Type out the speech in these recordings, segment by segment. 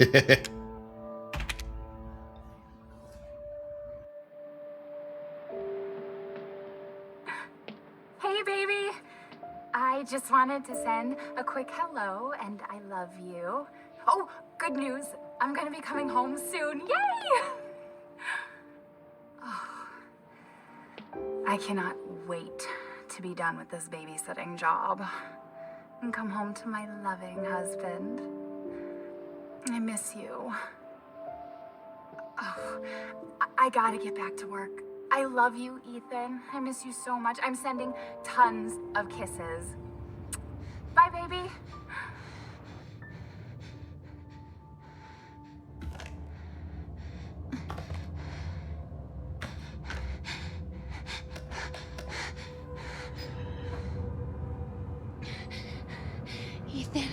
Hey, baby. I just wanted to send a quick hello and I love you. Oh, good news. I'm gonna be coming home soon. Yay! Oh, I cannot wait to be done with this babysitting job and come home to my loving husband. I miss you. Oh, I gotta get back to work. I love you, Ethan. I miss you so much. I'm sending tons of kisses. Bye, baby. Ethan.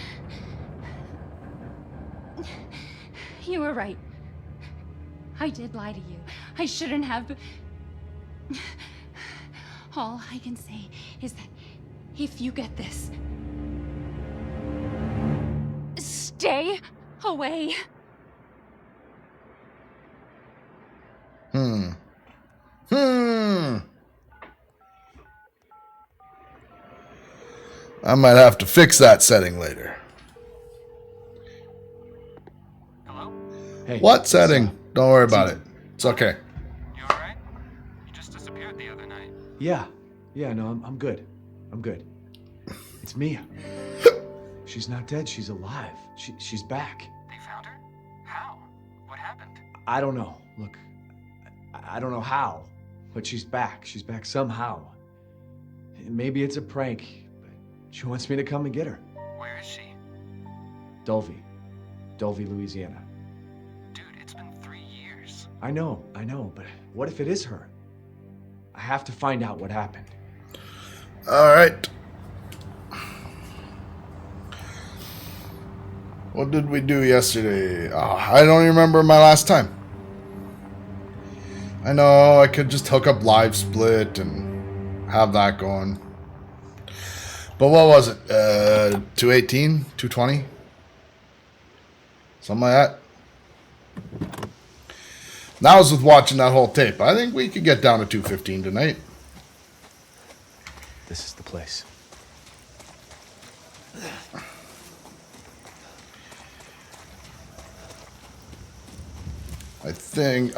You were right. I did lie to you. I shouldn't have. All I can say is that if you get this, stay away. I might have to fix that setting later. Hello? Hey. What setting? Don't worry about it. It's okay. You alright? You just disappeared the other night. Yeah. Yeah, no, I'm good. I'm good. It's Mia. She's not dead. She's alive. She's back. They found her? How? What happened? I don't know. Look, I don't know how, but she's back. She's back somehow. Maybe it's a prank, but she wants me to come and get her. Where is she? Dulvey, Louisiana. Dude, it's been 3 years. I know, but what if it is her? I have to find out what happened. All right. What did we do yesterday? Oh, I don't even remember my last time. I know I could just hook up live split and have that going. But what was it? 218? 220? Something like that. That was with watching that whole tape. I think we could get down to 215 tonight. This is the place. I think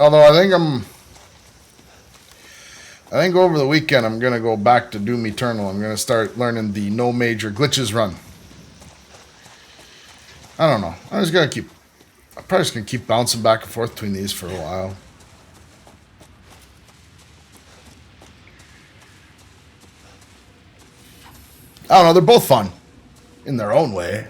over the weekend I'm gonna go back to Doom Eternal. I'm gonna start learning the no major glitches run. I don't know. I'm probably just gonna keep bouncing back and forth between these for a while. I don't know, they're both fun in their own way.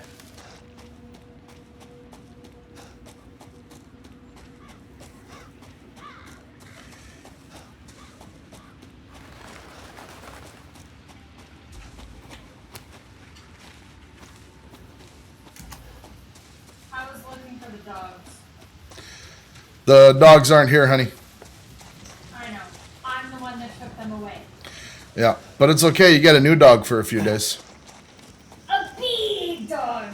The dogs aren't here, honey. I know. I'm the one that took them away. Yeah, but it's okay. You get a new dog for a few days. A big dog!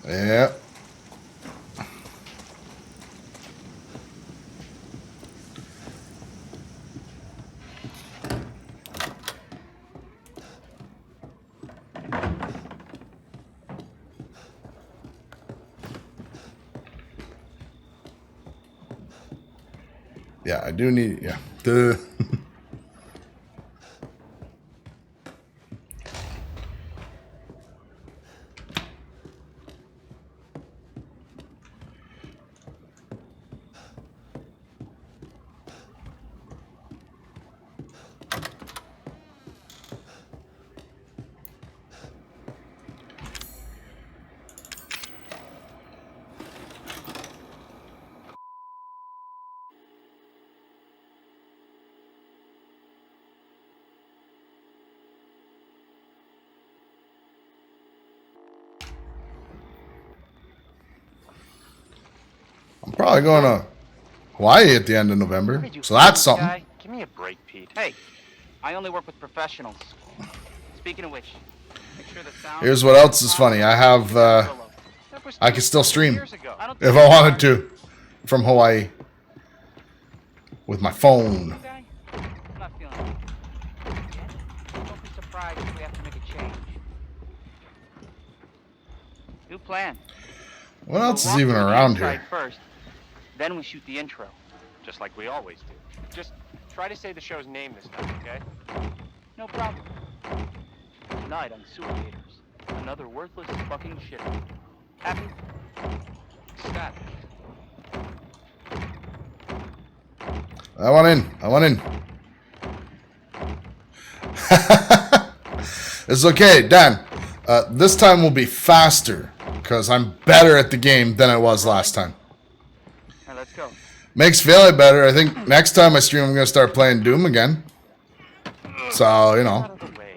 Yeah. Yeah, I do need, yeah. Duh. I'm probably going to Hawaii at the end of November, so that's something. Guy, give me a break, Pete. Hey, I only work with professionals. Speaking of which, make sure the sound. Here's what else is funny. I have was I could still stream years ago. I don't if think I you wanted are. to from Hawaii with my phone. Okay? I'm not feeling it. Yeah? Don't be surprised if we have to make a change. New plan. What else We'll is walk even through the around inside here? first, then we shoot the intro. Just like we always do. Just try to say the show's name this time, okay? No problem. Tonight on Sewer Gators, another worthless fucking shit. Happy? Ecstatic. I want in. I want in. It's okay, Dan. This time will be faster because I'm better at the game than I was last time. Now let's go. Makes feeling better. I think next time I stream, I'm going to start playing Doom again. So, you know. Out of the way.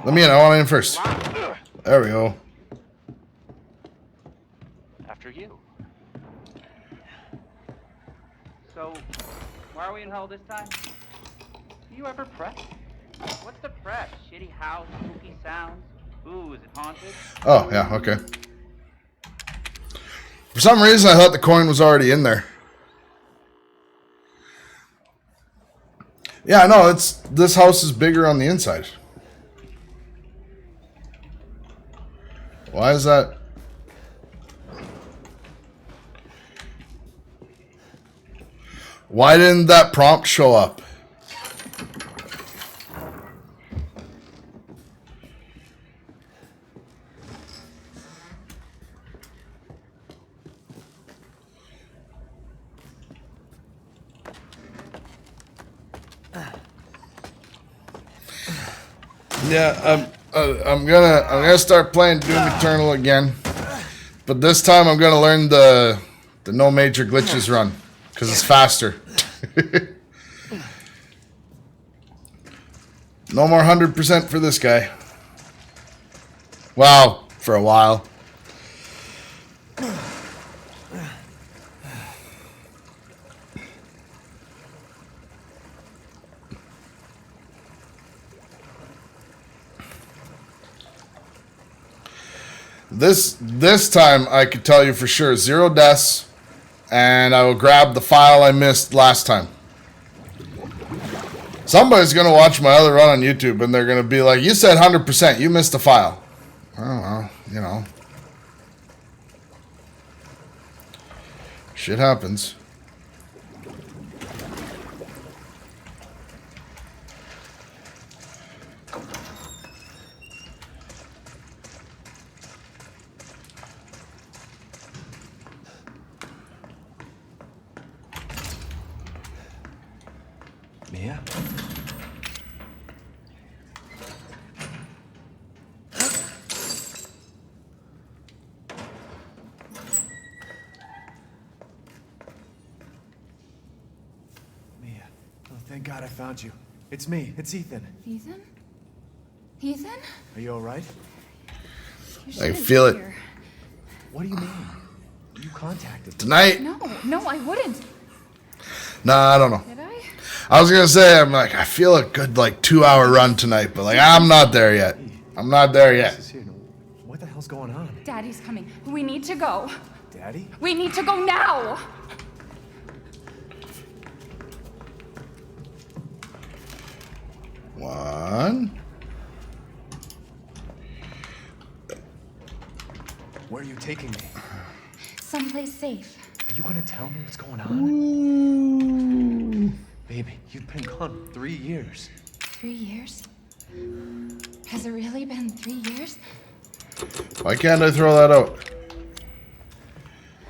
Let me in. I want in first. There we go. After you. So, why are we in hell this time? Do you ever prep? What's the prep? Shitty house, spooky sounds? Ooh, is it haunted? Oh, yeah, okay. For some reason, I thought the coin was already in there. Yeah, no, this house is bigger on the inside. Why is that? Why didn't that prompt show up? Yeah, I'm gonna start playing Doom Eternal again, but this time I'm gonna learn the no major glitches run because it's faster. No more 100% for this guy. Well, for a while. This time I could tell you for sure 0 deaths, and I will grab the file I missed last time. Somebody's gonna watch my other run on YouTube and they're gonna be like, "You said 100%, you missed a file." Oh well, you know, shit happens. Mia? Mia. Oh, thank God I found you. It's me. It's Ethan. Ethan? Ethan? Are you alright? You I can shouldn't feel be it. here. What do you mean? You contacted me. Tonight? No, I wouldn't. Nah, I don't know. Did I? I was gonna say, I'm like, I feel a good like 2-hour run tonight, but like I'm not there yet. I'm not there This yet. is here. What the hell's going on? Daddy's coming. We need to go. Daddy? We need to go now. One. Where are you taking me? Someplace safe. Are you gonna tell me what's going on? Ooh. Baby, you've been gone 3 years. 3 years? Has it really been 3 years? Why can't I throw that out?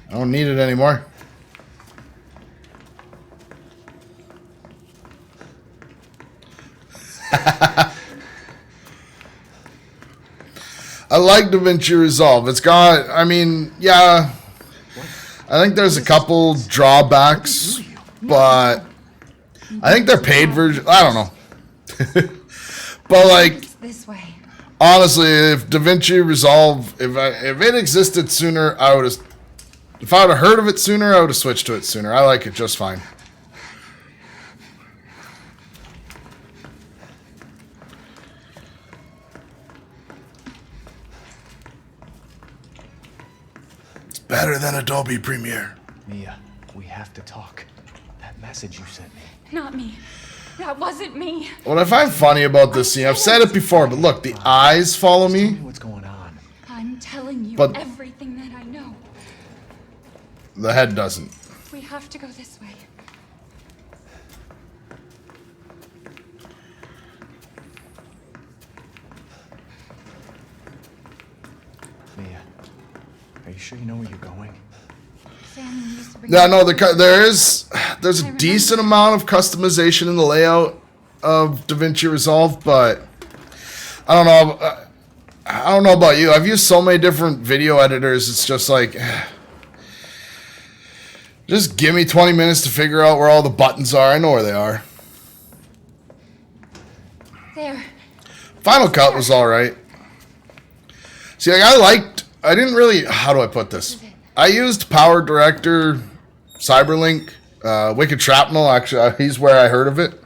I don't need it anymore. I like DaVinci Resolve. It's got, I mean, yeah. I think there's a couple drawbacks, but I think they're paid versions. I don't know. But like, It's this way. honestly, if DaVinci Resolve, if it existed sooner, I would have. If I would have heard of it sooner, I would have switched to it sooner. I like it just fine. better than Adobe Premiere. Mia, we have to talk. That message you sent me. Not me. That wasn't me. What I find funny about this scene, I've said it before, but look, the eyes follow Tell me. me what's going on. I'm telling you But- everything that I know. The head doesn't. We have to go this way. Mia, are you sure you know where you're going? Sam used to bring Yeah, no, there's a decent amount of customization in the layout of DaVinci Resolve, but I don't know. I don't know about you. I've used so many different video editors. It's just like, just give me 20 minutes to figure out where all the buttons are. I know where they are. There. Final Cut was all right. See, like, I didn't really, how do I put this? I used Power Director, Cyberlink, Wicked Shrapnel. Actually, he's where I heard of it.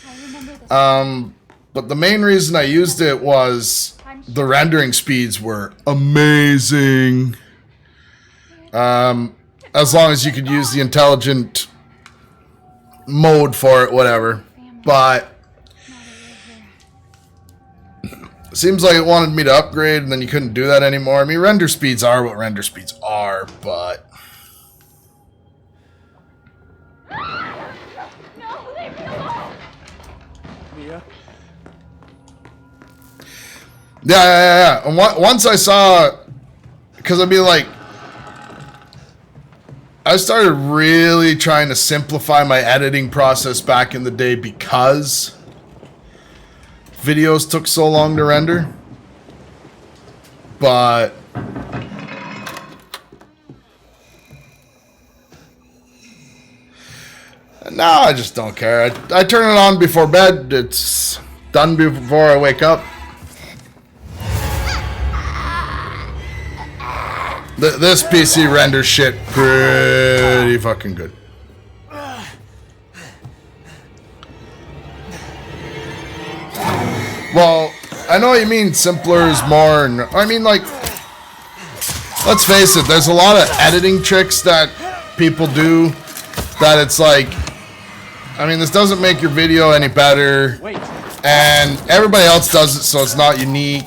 I remember this. But the main reason I used it was the rendering speeds were amazing. As long as you could use the intelligent mode for it, whatever. But it seems like it wanted me to upgrade, and then you couldn't do that anymore. I mean, render speeds are what render speeds are, but... No, leave me alone. Mia? Yeah. And once I saw... Because, I mean, like... I started really trying to simplify my editing process back in the day because videos took so long to render. But... now I just don't care. I turn it on before bed. It's done before I wake up. This PC renders shit pretty fucking good. Well, I know what you mean simpler is more. I mean, like, let's face it, there's a lot of editing tricks that people do that it's like, I mean, this doesn't make your video any better. And everybody else does it, so it's not unique.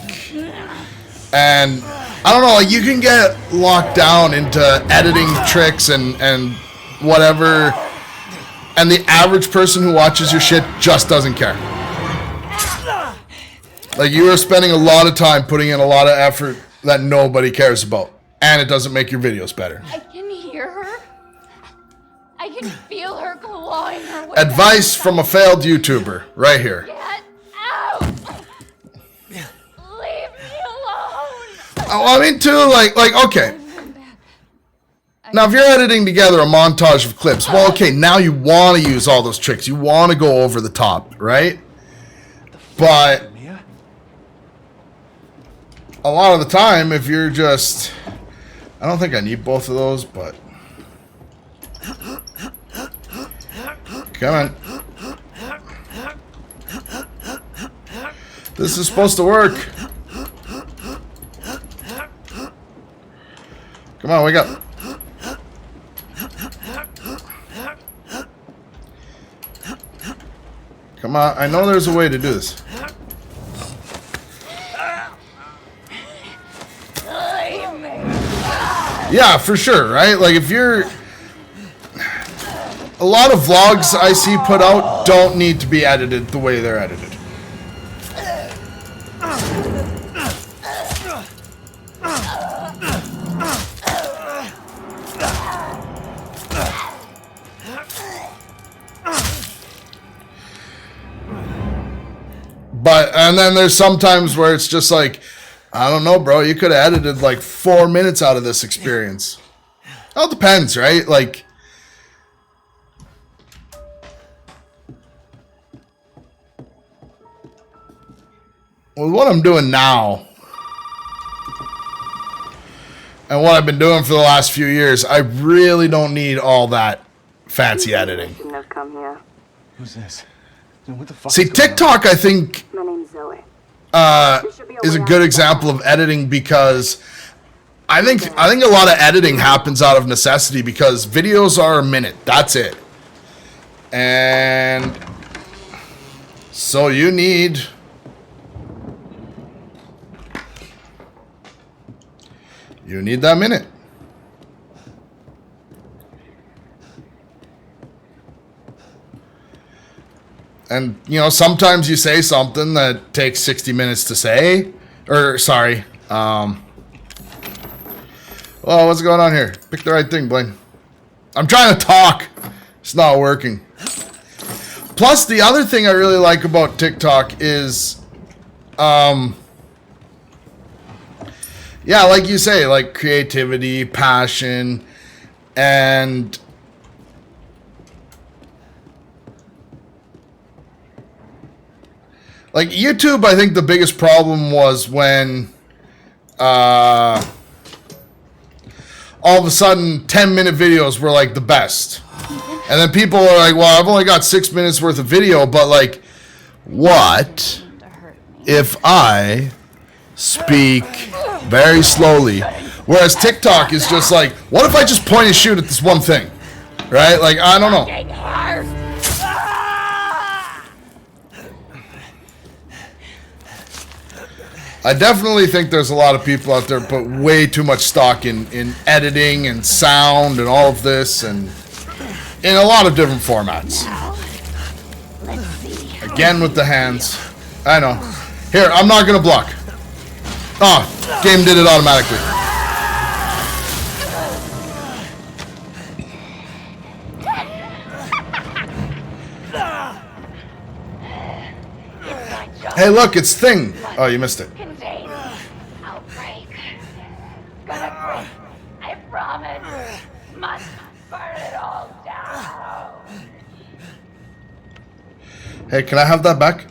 And I don't know, like, you can get locked down into editing tricks and whatever, and the average person who watches your shit just doesn't care. Like, you are spending a lot of time putting in a lot of effort that nobody cares about, and it doesn't make your videos better. I can hear her. I can feel her clawing her way. Advice from a failed YouTuber, right here. Get out! Leave me alone! Oh, I mean, too, like, okay. Now, if you're editing together a montage of clips, well, okay, now you want to use all those tricks. You want to go over the top, right? But a lot of the time, if you're just... I don't think I need both of those, but... Come on. This is supposed to work. Come on, wake up. Come on, I know there's a way to do this. Yeah, for sure, right? Like, if you're... A lot of vlogs I see put out don't need to be edited the way they're edited. But, and then there's sometimes where it's just like, I don't know, bro, you could have edited like 4 minutes out of this experience. Well, it depends, right? Like, with what I'm doing now, and what I've been doing for the last few years, I really don't need all that fancy editing. Shouldn't have come here. Who's this? What the fuck? See, TikTok, I think, My name's Zoe. is a good example of editing because I think a lot of editing happens out of necessity because videos are a minute. That's it. And so you need that minute. And, you know, sometimes you say something that takes 60 minutes to say. Or, sorry. Oh, what's going on here? Pick the right thing, Blaine. I'm trying to talk. It's not working. Plus, the other thing I really like about TikTok is, yeah, like you say, like creativity, passion, and like YouTube. I think the biggest problem was when all of a sudden 10-minute videos were like the best. And then people are like, well, I've only got 6 minutes worth of video, but like, what if I speak very slowly? Whereas TikTok is just like, what if I just point and shoot at this one thing? Right? Like, I don't know. I definitely think there's a lot of people out there put way too much stock in editing and sound and all of this, and in a lot of different formats. Again with the hands. I know. Here, I'm not gonna block. Oh, game did it automatically. Hey, look, it's Thing. Oh, you missed it. I'll break. Gonna break. I promise. Must burn it all down. Hey, can I have that back?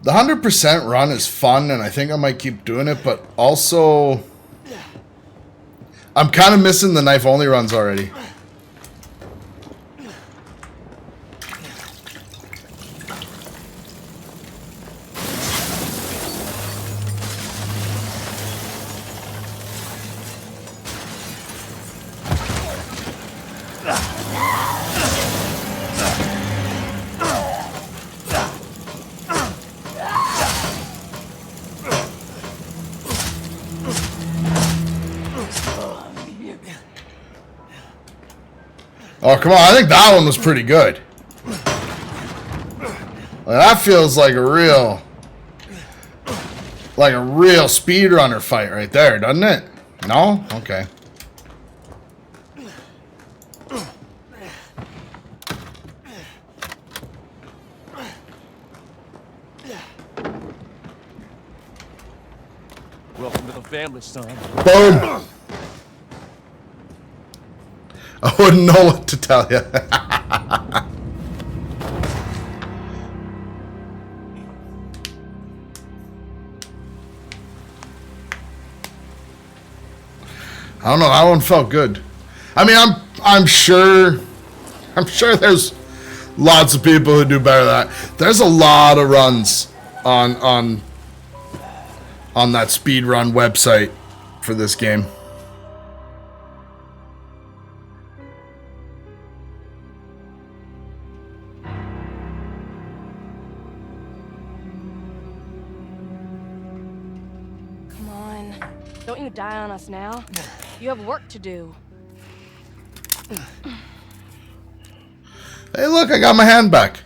The 100% run is fun, and I think I might keep doing it, but also I'm kind of missing the knife-only runs already. Oh, come on. I think that one was pretty good. Like, that feels like a real speedrunner fight right there, doesn't it? No? Okay. Welcome to the family, son. Boom. I wouldn't know what to tell you. I don't know. That one felt good. I mean, I'm sure there's lots of people who do better than that. There's a lot of runs on that speedrun website for this game. Come on. Don't you die on us now. You have work to do. Hey, look, I got my hand back.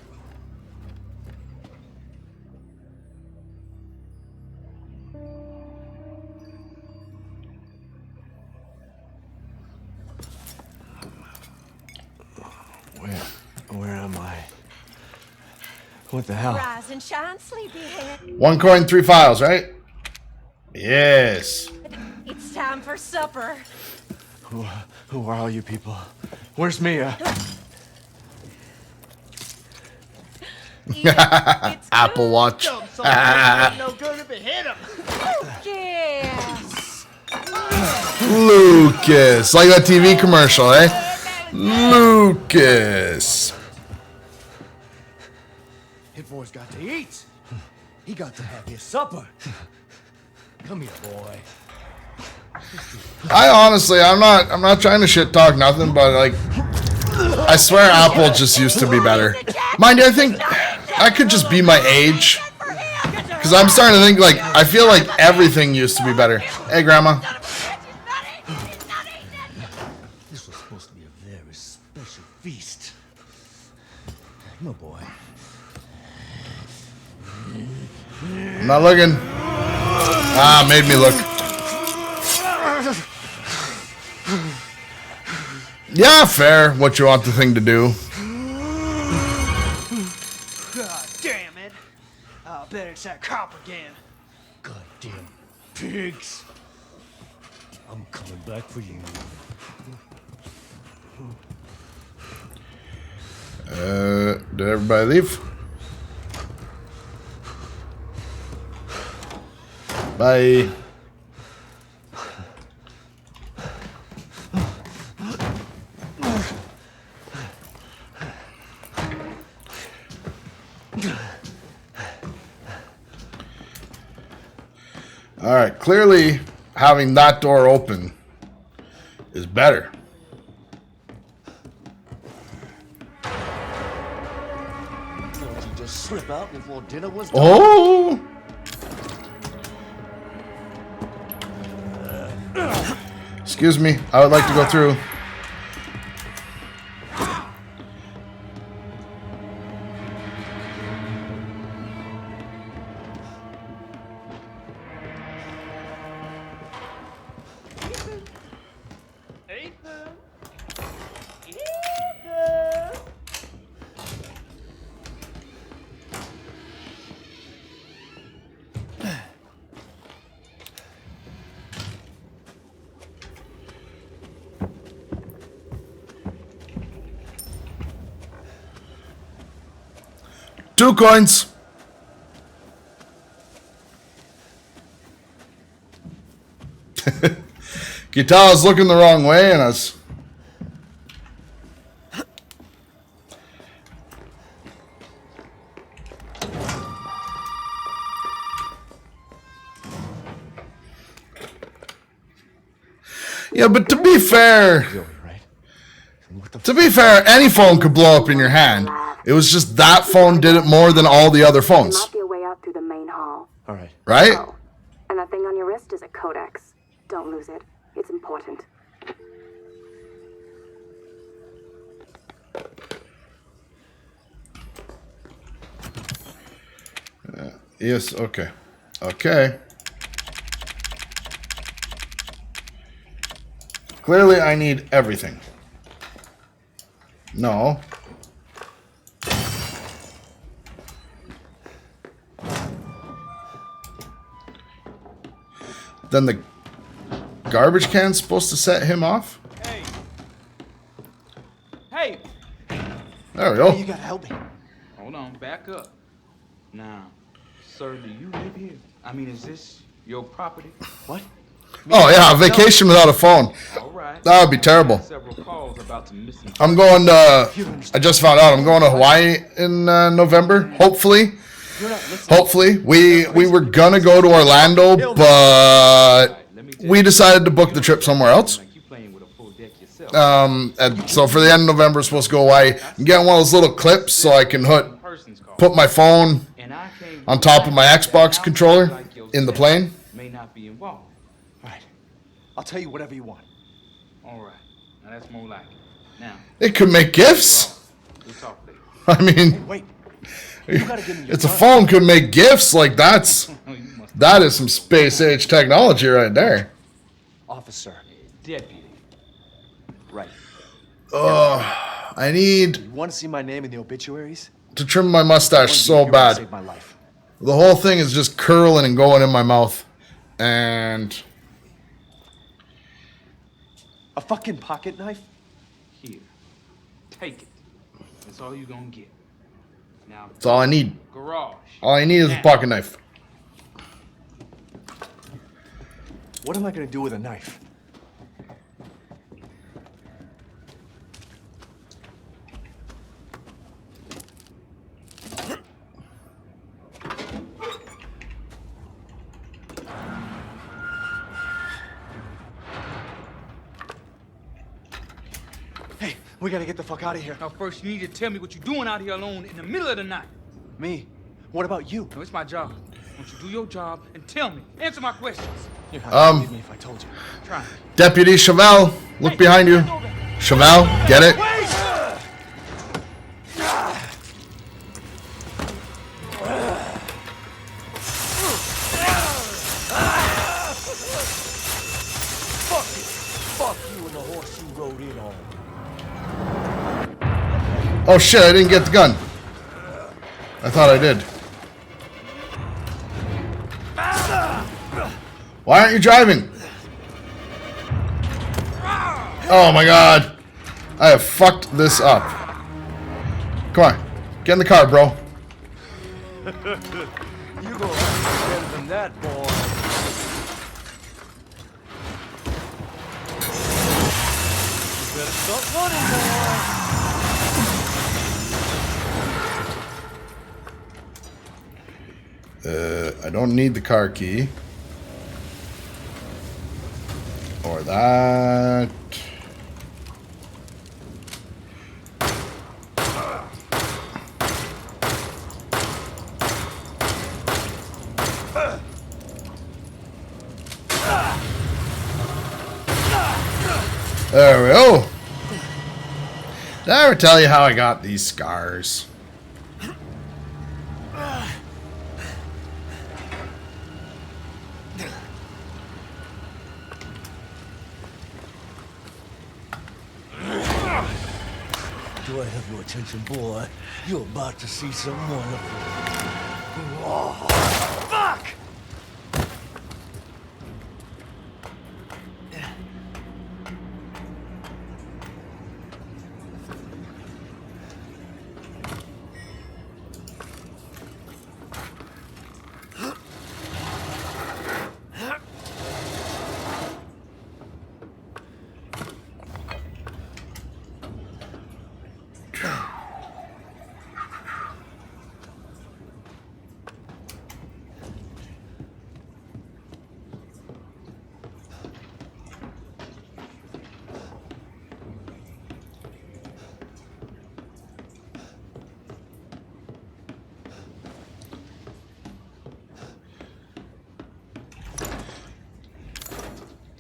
Where am I? What the hell? Rise and shine, sleepyhead. 1 coin, 3 files, right? Yes. It's time for supper. Who are all you people? Where's Mia? Apple Watch. No good if it hit him. Yes. Lucas. Like that TV commercial, eh? Lucas. Hit boy's got to eat. He got to have his supper. Come here, boy. I honestly, I'm not trying to shit talk nothing, but like, I swear Apple just used to be better. Mind you, I think that could just be my age. Because I'm starting to think, like, I feel like everything used to be better. Hey, Grandma. This was supposed to be a very special feast. Come on, boy. I'm not looking. Ah, made me look. Yeah, fair. What you want the thing to do. God damn it. I bet it's that cop again. Goddamn pigs. I'm coming back for you. Did everybody leave? Bye. All right, clearly having that door open is better. Thought you just slip out before dinner was done. Oh! Excuse me, I would like to go through. Two coins. Guitar's looking the wrong way, and us. Yeah, but to be fair, any phone could blow up in your hand. It was just that phone did it more than all the other phones. There might be a way out through the main hall. All right. Right? Oh, and that thing on your wrist is a codex. Don't lose it. It's important. Yes, okay. Okay. Clearly, I need everything. No. Then the garbage can's supposed to set him off? Hey. Hey. There we go. You gotta help me. Hold on, back up. Now, sir, do you live here? I mean, is this your property? What? Oh, yeah, a vacation without a phone. All right. That would be terrible. Several calls about some missing. I'm going to, I just found out, I'm going to Hawaii in November, hopefully. Hopefully. We were going to go to Orlando, but we decided to book the trip somewhere else. And so for the end of November, we're supposed to go Hawaii. I'm getting one of those little clips so I can put my phone on top of my Xbox controller in the plane. May not be involved. Right. I'll tell you whatever you want. All right. Now that's more like it. Now. It could make gifts. We'll talk later. I mean, Wait. You gotta give me your it's a gun. phone could make gifts. Like that is some space age technology right there. Officer. Deputy. Right. I need You want to see my name in the obituaries? to trim my mustache so You're gonna bad. save my life. The whole thing is just curling and going in my mouth. And A fucking pocket knife? Here. Take it. That's all you're gonna get. Now. that's all I need. Garage. All I need is a pocket knife. What am I gonna do with a knife? We gotta get the fuck out of here. Now, first, you need to tell me what you're doing out here alone in the middle of the night. Me? What about you? No, it's my job. Won't you do your job and tell me? Answer my questions. You'd have to believe me if I told you. Try. Deputy Chevelle, look behind you. Chevelle, get it? Fuck you and the horse you rode in on. Oh shit, I didn't get the gun. I thought I did. Why aren't you driving? Oh my god. I have fucked this up. Come on. Get in the car, bro. You gonna have to do better than that, boy. You better start running, I don't need the car key. Or that. There we go. Did I ever tell you how I got these scars? Do I have your attention, boy? You're about to see some wonderful. Oh, fuck!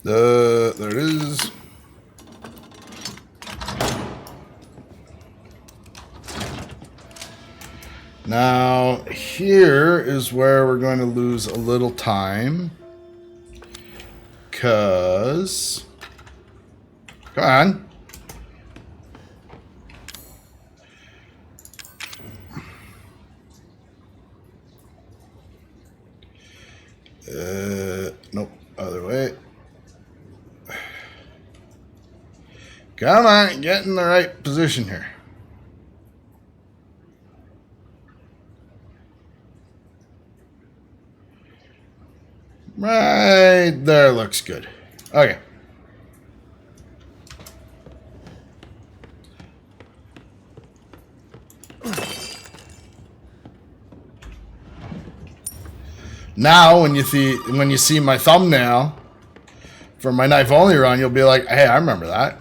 There it is. Now, here is where we're going to lose a little time. Because... Come on. Nope. Other way. Come on, get in the right position here. Right there looks good. Okay. Now, when you see my thumbnail for my knife only run, you'll be like, "Hey, I remember that."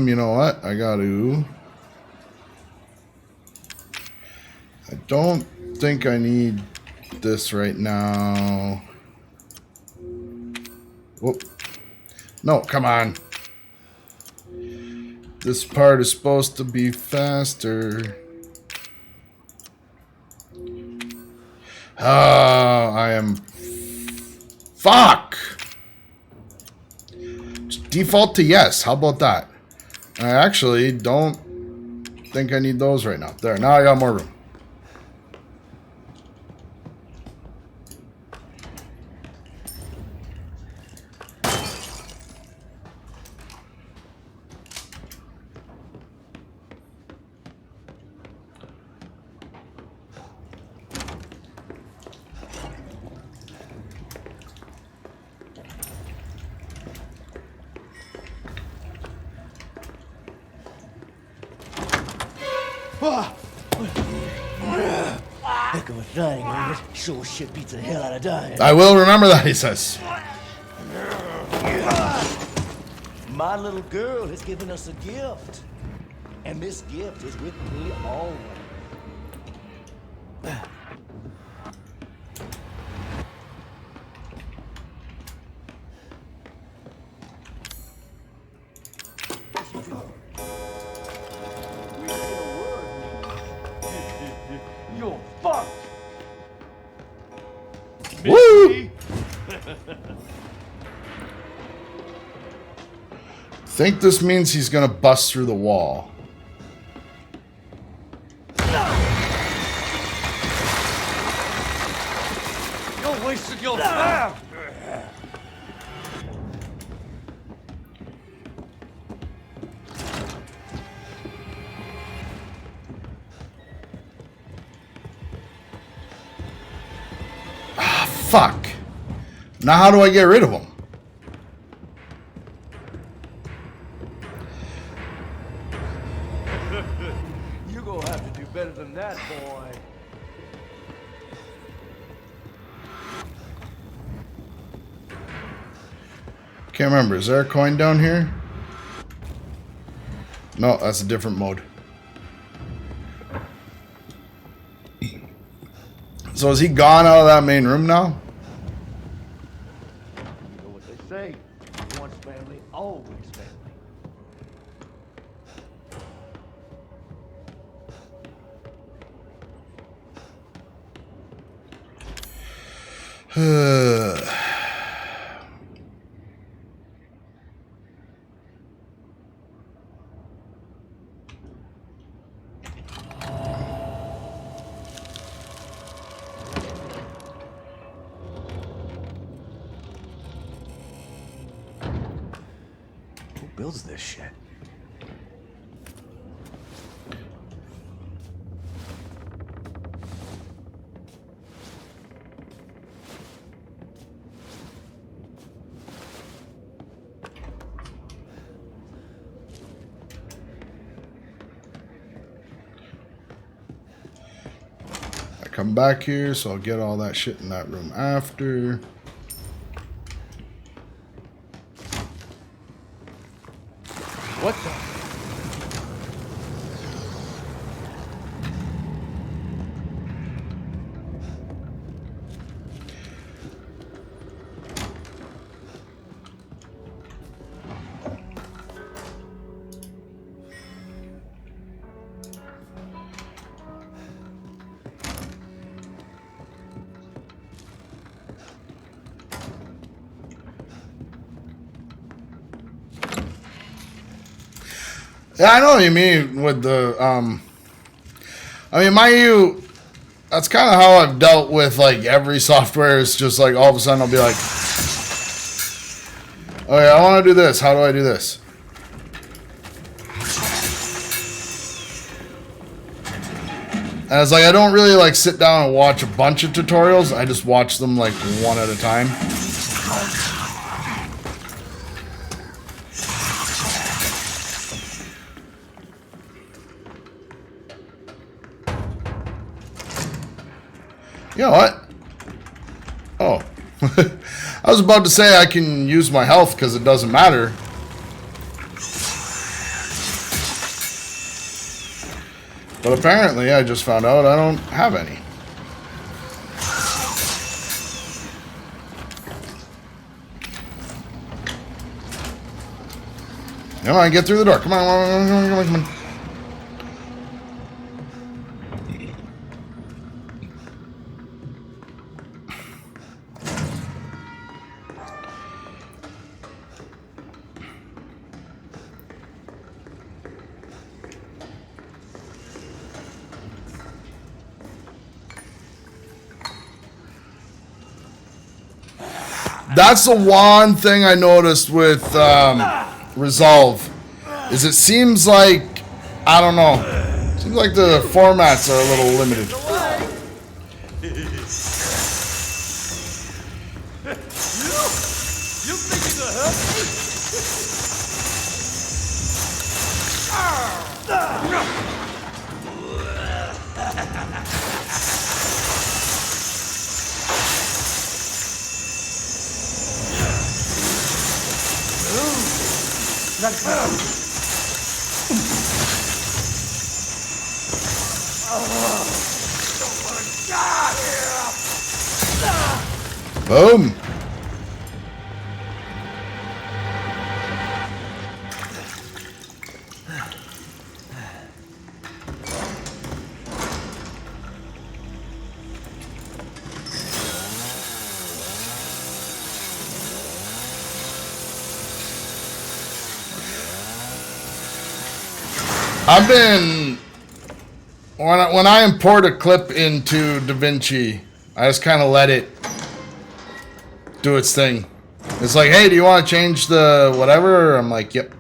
You know what? I don't think I need this right now. Whoop. No, come on. This part is supposed to be faster. Oh, I am... Fuck! Just default to yes. How about that? I actually don't think I need those right now. There, now I got more room. Heck of a thing, ain't it? Sure shit beats the hell out of dying. I will remember that, he says. My little girl has given us a gift. And this gift is with me always. You're fucked. Woo! Think this means he's gonna bust through the wall. You're wasting your time. Fuck. Now how do I get rid of him? You're gonna have to do better than that, boy. Can't remember. Is there a coin down here? No, that's a different mode. So is he gone out of that main room now? You know what they say. Once family, always family. Who builds this shit? I come back here, so I'll get all that shit in that room after. What the? Yeah, I know what you mean with the, I mean, mind you, that's kind of how I've dealt with, like, every software. It's just, like, all of a sudden I'll be like, okay, I want to do this. How do I do this? And it's like, I don't really, like, sit down and watch a bunch of tutorials. I just watch them, like, one at a time. You know what? Oh. I was about to say I can use my health because it doesn't matter. But apparently I just found out I don't have any. Come on, get through the door. Come on, come on, come on, come on. That's the one thing I noticed with Resolve, is it seems like, I don't know, seems like the formats are a little limited. You think you can hurt me? Boom. I've been when I import a clip into DaVinci, I just kind of let it do its thing. It's like, hey, do you want to change the whatever? I'm like, yep.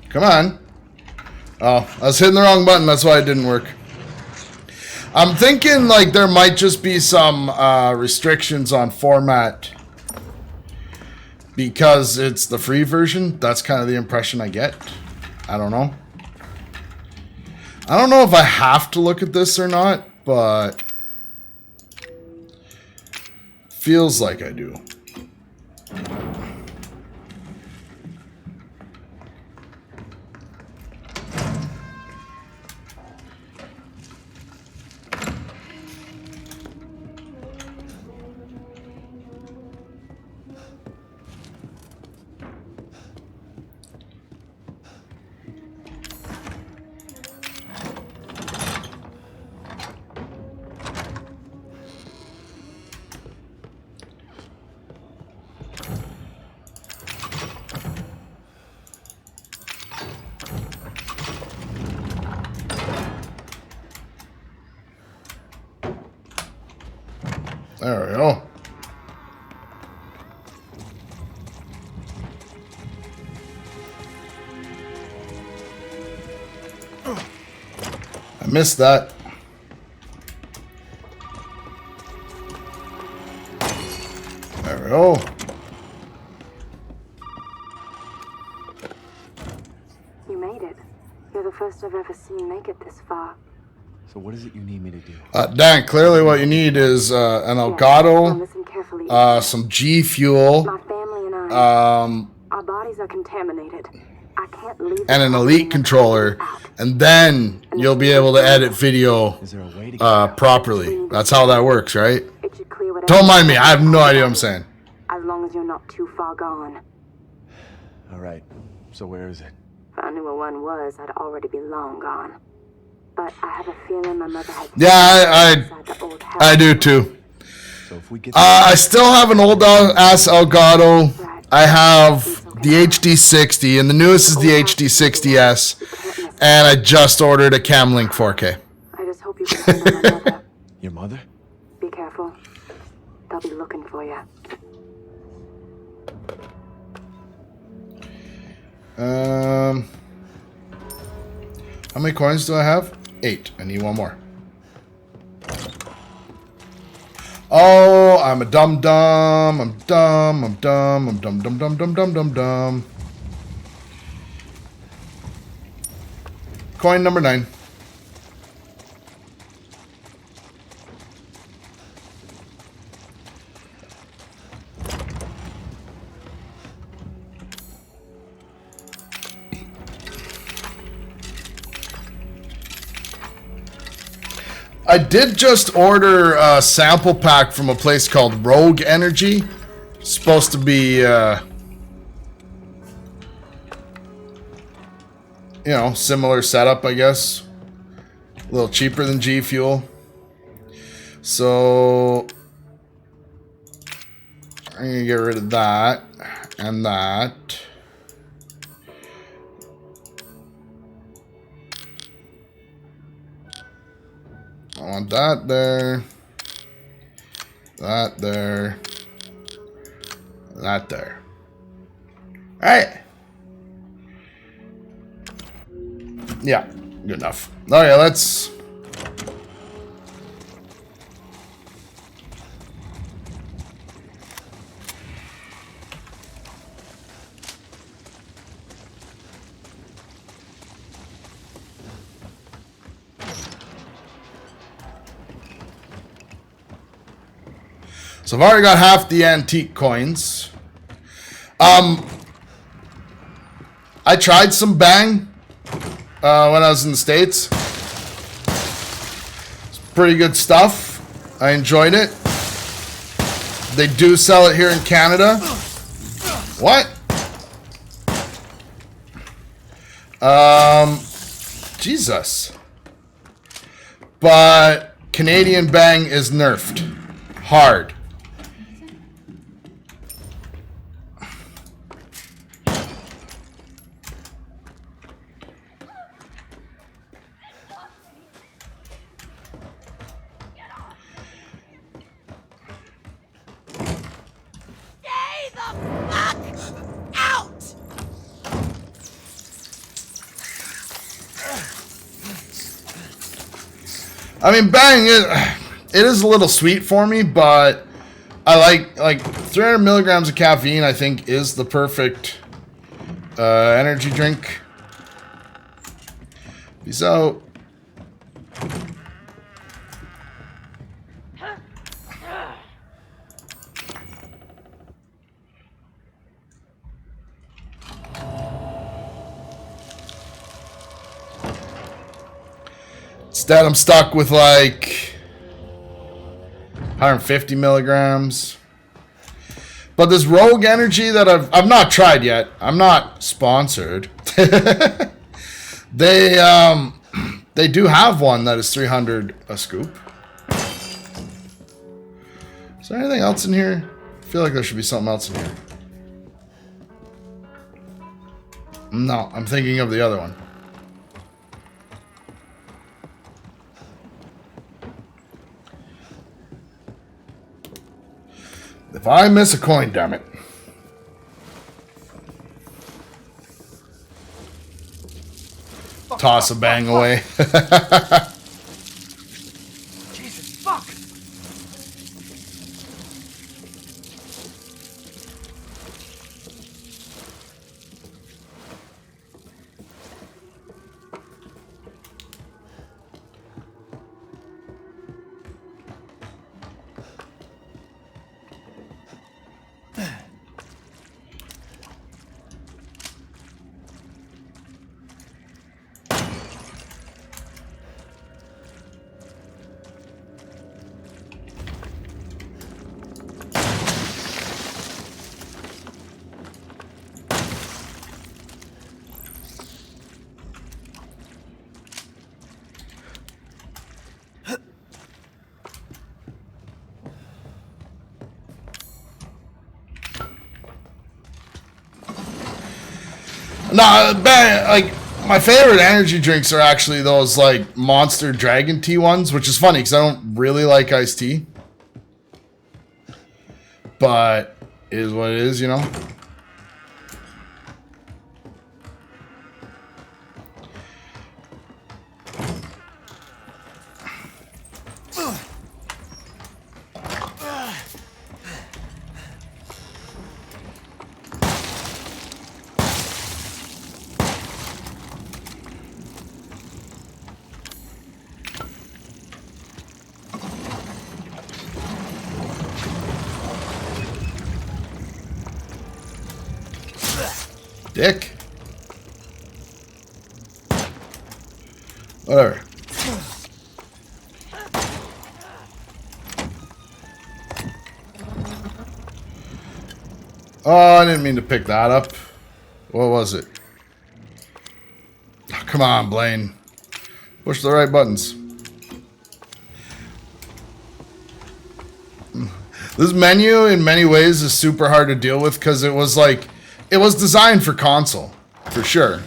Come on. Oh, I was hitting the wrong button. That's why it didn't work. I'm thinking like there might just be some restrictions on format because it's the free version. That's kind of the impression I get. I don't know. I don't know if I have to look at this or not, but feels like I do. There we go. I missed that. There we go. You made it. You're the first I've ever seen make it this far. So what is it you need me to do? Dan, clearly what you need is an Elgato, some G Fuel, My family and I, our bodies are contaminated. I can't leave and an Elite controller, and then you'll be able to edit video properly. That's how that works, right? Don't mind me. I have no idea what I'm saying. As long as you're not too far gone. All right. So where is it? If I knew where one was, I'd already be long gone. But I have a feeling my mother had... Yeah, I do too. So if we get I still have an old ass Elgato. I have the HD60, and the newest is the HD60S. And I just ordered a Camlink 4K. I just hope you can remember my mother. Your mother? Be careful. They'll be looking for you. How many coins do I have? 8. I need one more. Oh, I'm a dum-dum. I'm dumb. I'm dumb. I'm dumb. Coin number 9. I did just order a sample pack from a place called Rogue Energy. It's supposed to be, you know, similar setup, I guess. A little cheaper than G Fuel. So I'm gonna get rid of that and that. I want that there, that there, that there. All right. Yeah, good enough. Oh yeah, let's. So I've already got half the antique coins. I tried some Bang when I was in the States. It's pretty good stuff. I enjoyed it. They do sell it here in Canada. What? Jesus. But Canadian Bang is nerfed. Hard. I mean, Bang, it is a little sweet for me, but I like 300 milligrams of caffeine, I think, is the perfect energy drink. Peace out. Instead, I'm stuck with like 150 milligrams. But this Rogue Energy that I've not tried yet. I'm not sponsored. They do have one that is 300 a scoop. Is there anything else in here? I feel like there should be something else in here. No, I'm thinking of the other one. If I miss a coin, damn it. Toss a Bang away. Jesus, fuck! Nah, like my favorite energy drinks are actually those like Monster Dragon Tea ones, which is funny because I don't really like iced tea. But it is what it is, you know. Dick. Whatever. Oh, I didn't mean to pick that up. What was it? Oh, come on, Blaine. Push the right buttons. This menu, in many ways, is super hard to deal with because it was like... It was designed for console, for sure.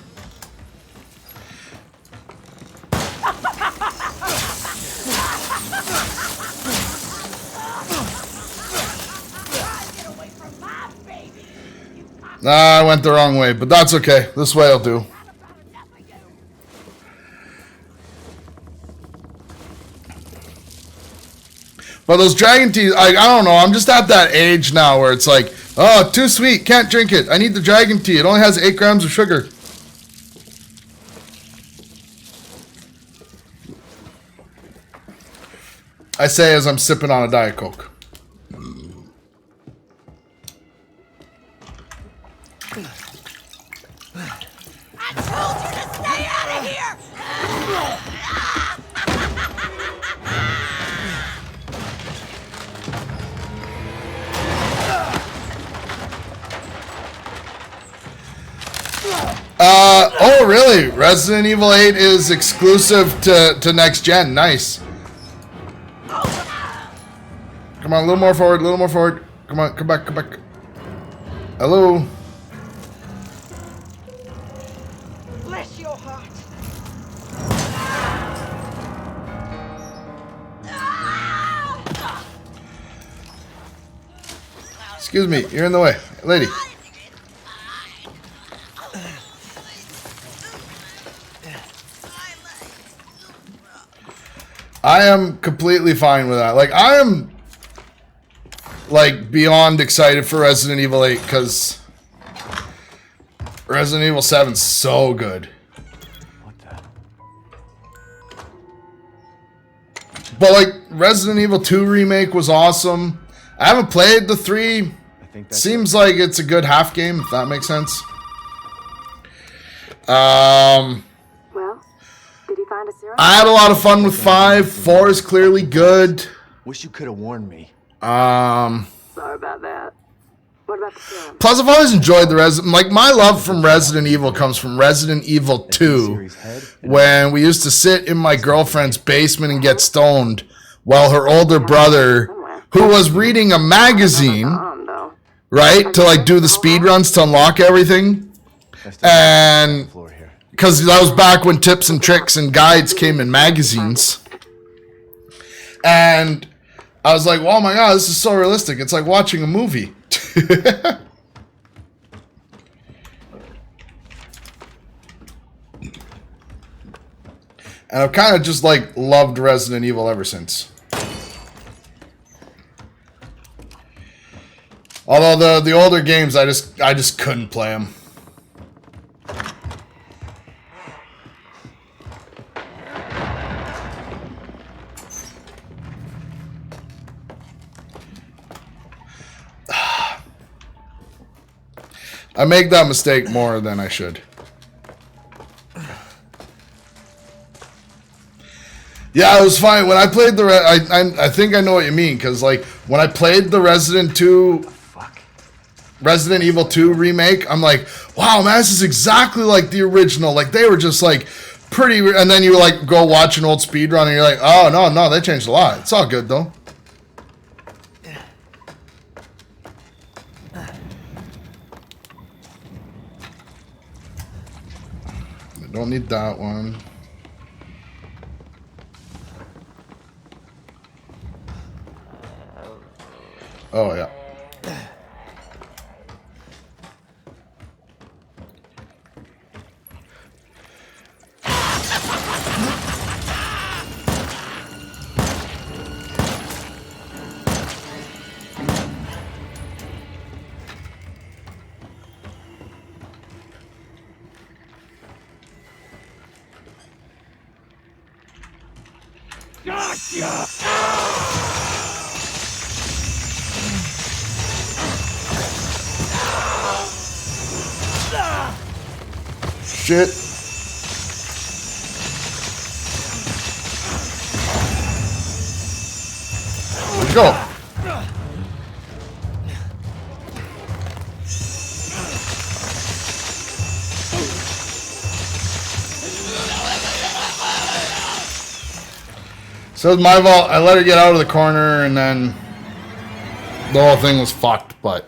Nah, I went the wrong way, but that's okay. This way I'll do. But those Dragon Teas, I don't know. I'm just at that age now where it's like, oh, too sweet. Can't drink it. I need the Dragon Tea. It only has 8 grams of sugar. I say as I'm sipping on a Diet Coke. I told you to stay out of here! Oh really? Resident Evil 8 is exclusive to next gen. Nice. Come on, a little more forward, a little more forward. Come on, come back, come back. Hello? Bless your heart. Excuse me, you're in the way. Lady. I am completely fine with that. Like, I am, like, beyond excited for Resident Evil 8 because Resident Evil 7's so good. What the? But, like, Resident Evil 2 remake was awesome. I haven't played the 3. I think that's Seems like it's a good half game, if that makes sense. Well, did you find a serum? I had a lot of fun with 5. 4 is clearly good. Wish you could have warned me. Sorry about that. What about the serum? Plus, I've always enjoyed the Resident... Like, my love from Resident Evil comes from Resident Evil 2, when we used to sit in my girlfriend's basement and get stoned while her older brother, who was reading a magazine, right, to, like, do the speed runs to unlock everything, and... Because that was back when tips and tricks and guides came in magazines. And I was like, oh my god, this is so realistic. It's like watching a movie. And I've kind of just like loved Resident Evil ever since. Although the older games, I just couldn't play them. I make that mistake more than I should. Yeah, it was fine when I played the. I think I know what you mean, because like when I played the Resident Evil 2 remake, I'm like, wow, man, this is exactly like the original. Like they were just like pretty, and then you like go watch an old speedrun and you're like, oh no, they changed a lot. It's all good though. Don't need that one. Oh, yeah. Gotcha! Shit. Let's go. So it's my fault. I let her get out of the corner, and then the whole thing was fucked, but...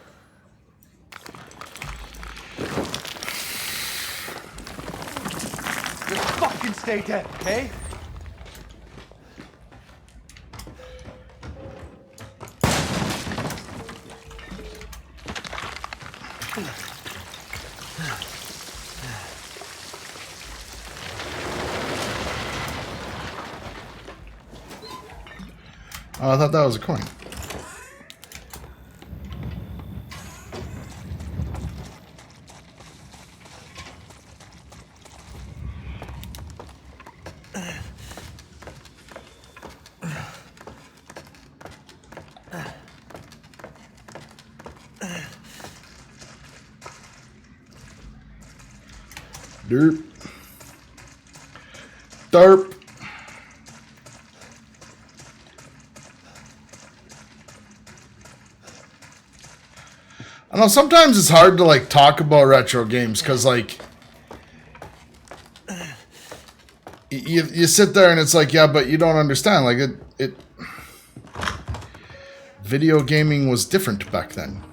Just fucking stay dead, okay? Oh, I thought that was a coin. Derp. Derp. I know sometimes it's hard to like talk about retro games because like you sit there and it's like, yeah, but you don't understand. Like it video gaming was different back then.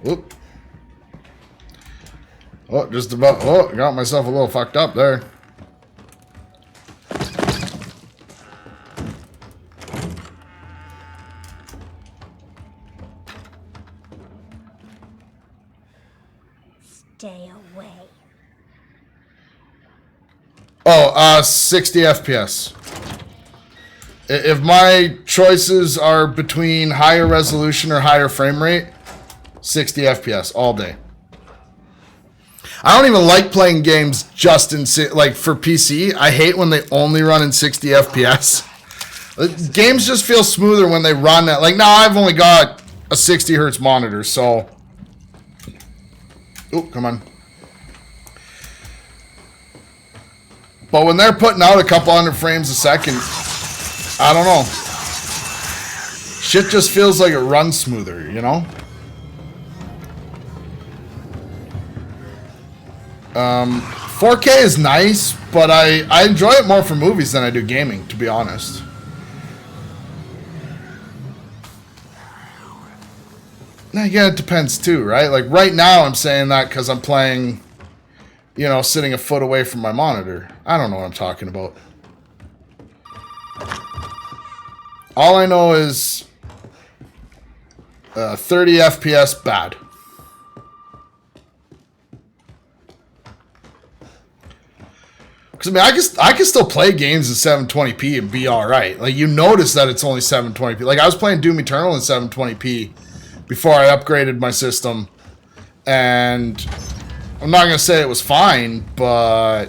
Whoop. Oh, just about. Oh, got myself a little fucked up there. Stay away. Oh, 60 FPS. If my choices are between higher resolution or higher frame rate, 60 FPS all day. I don't even like playing games just in like for PC. I hate when they only run in 60 FPS. Games just feel smoother when they run at like now I've only got a 60 hertz monitor, so oh, come on. But when they're putting out a couple hundred frames a second, I don't know. Shit just feels like it runs smoother, you know? 4K is nice, but I enjoy it more for movies than I do gaming, to be honest. Now, yeah, it depends too, right? Like right now I'm saying that because I'm playing, you know, sitting a foot away from my monitor. I don't know what I'm talking about. All I know is 30 FPS bad. Because I mean, I can still play games in 720p and be all right. Like you notice that it's only 720p. Like I was playing Doom Eternal in 720p before I upgraded my system, and I'm not gonna say it was fine, but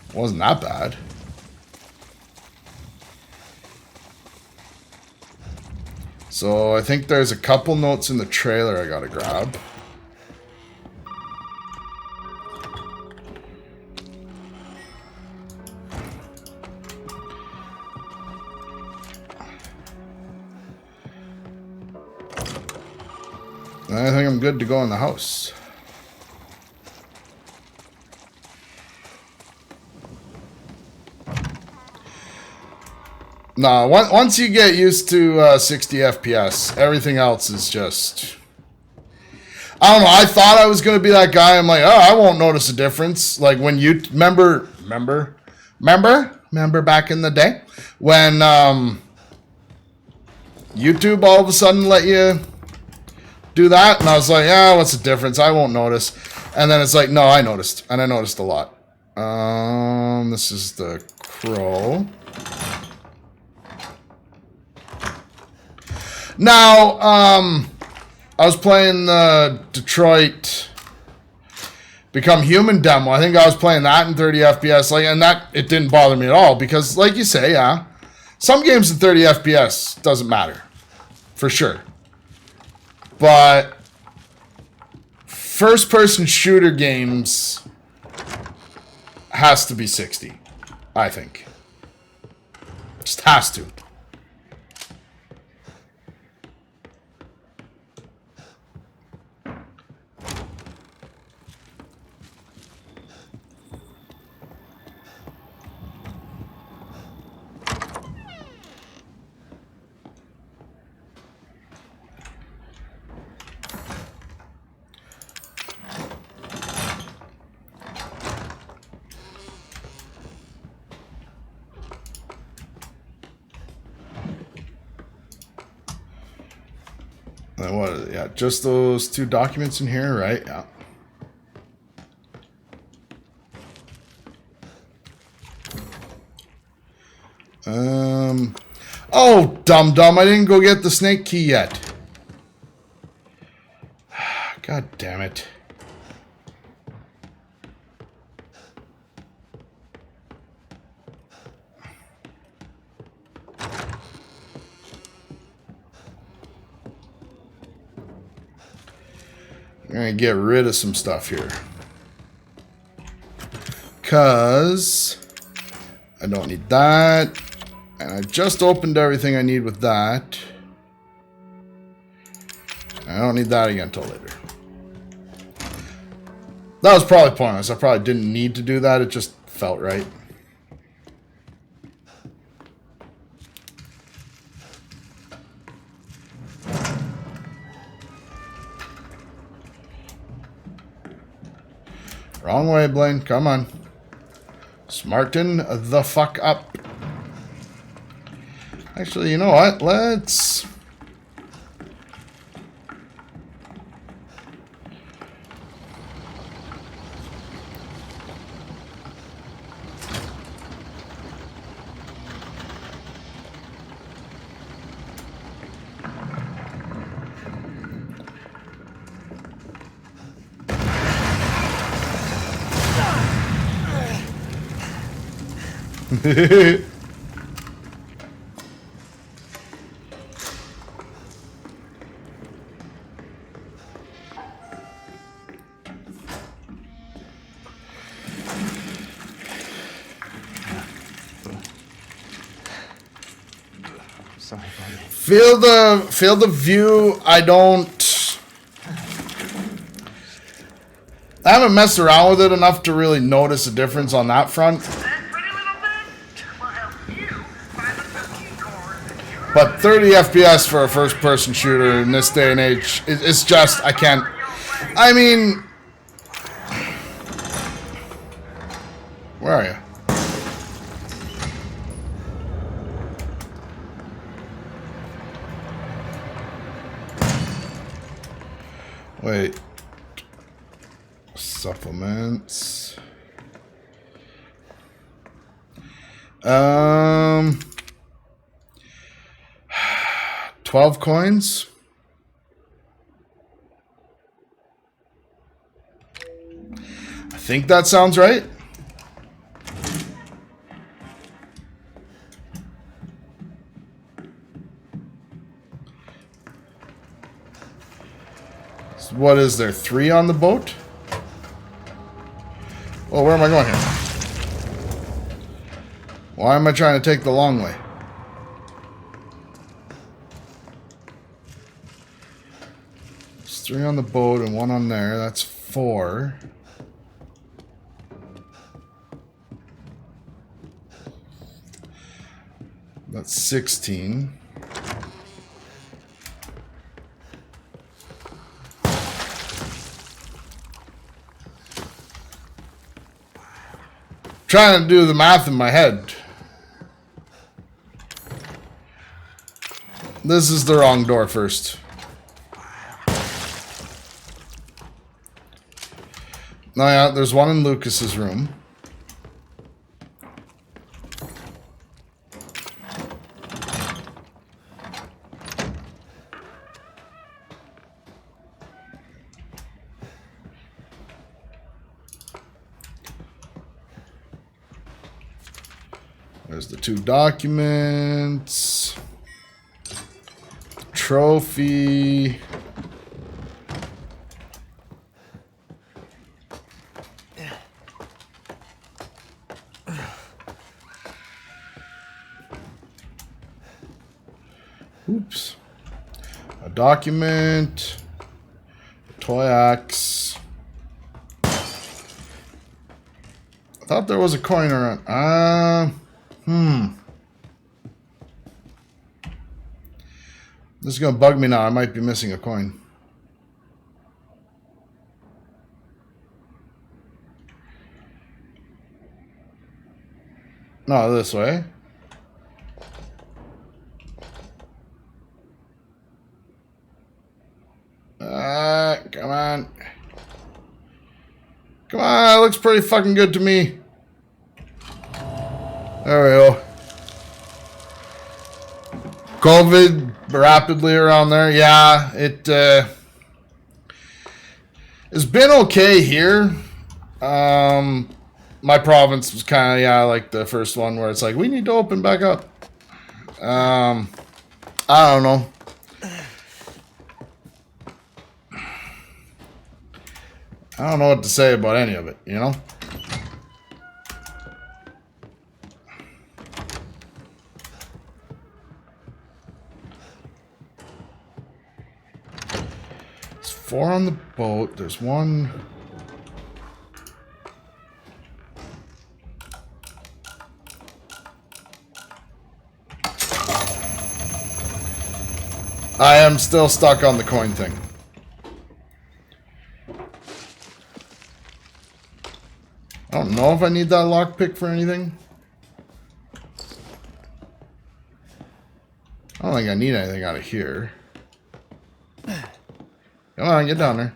it wasn't that bad. So I think there's a couple notes in the trailer I gotta grab. I think I'm good to go in the house. Nah, once you get used to 60 FPS, everything else is just... I don't know, I thought I was going to be that guy. I'm like, oh, I won't notice a difference. Like when you... Remember back in the day? When YouTube all of a sudden let you do that? And I was like, yeah, what's the difference? I won't notice. And then it's like, no, I noticed. And I noticed a lot. This is the Crow. Now, I was playing the Detroit Become Human demo. I think I was playing that in 30 FPS, like, and that it didn't bother me at all because, like you say, yeah, some games in 30 FPS doesn't matter, for sure. But first-person shooter games has to be 60, I think. Just has to. What is it? Yeah, just those two documents in here, right? Yeah. Oh, dum-dum, I didn't go get the snake key yet. God damn it. I'm gonna get rid of some stuff here. Because I don't need that. And I just opened everything I need with that. I don't need that again until later. That was probably pointless. I probably didn't need to do that. It just felt right. Wrong way, Blaine. Come on. Smarten the fuck up. Actually, you know what? Let's... Sorry, buddy. Feel the view. I haven't messed around with it enough to really notice a difference on that front. But 30 FPS for a first-person shooter in this day and age, it's just, I can't... I mean... Where are you? Wait. Supplements. 12 coins. I think that sounds right. So what is there? 3 on the boat? Oh, where am I going here? Why am I trying to take the long way? There's 3 on the boat and 1 on there. That's 4. That's 16. Trying to do the math in my head. This is the wrong door first. Oh yeah, there's one in Lucas's room. There's the 2 documents. Trophy. Oops. A document. A toy axe. I thought there was a coin around. This is gonna bug me now. I might be missing a coin. No, this way. Come on. Come on, it looks pretty fucking good to me. There we go. COVID rapidly around there. Yeah, it's been okay here. My province was kind of, like the first one where it's like, we need to open back up. I don't know. I don't know what to say about any of it, you know? There's 4 on the boat. There's 1... I am still stuck on the coin thing. I don't know if I need that lockpick for anything. I don't think I need anything out of here. Come on, get down there.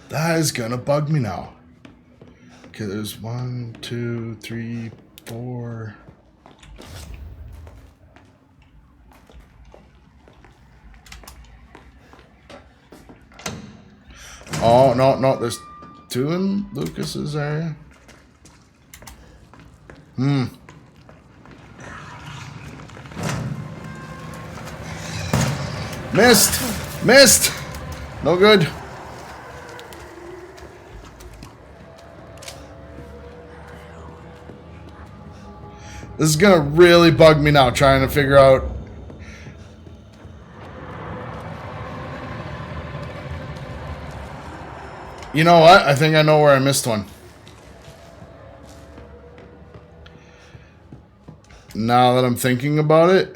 That is gonna bug me now. Okay, there's 1, 2, 3, 4. Oh, no, there's 2 in Lucas's area. Missed! No good. This is gonna really bug me now, trying to figure out. You know what? I think I know where I missed one. Now that I'm thinking about it.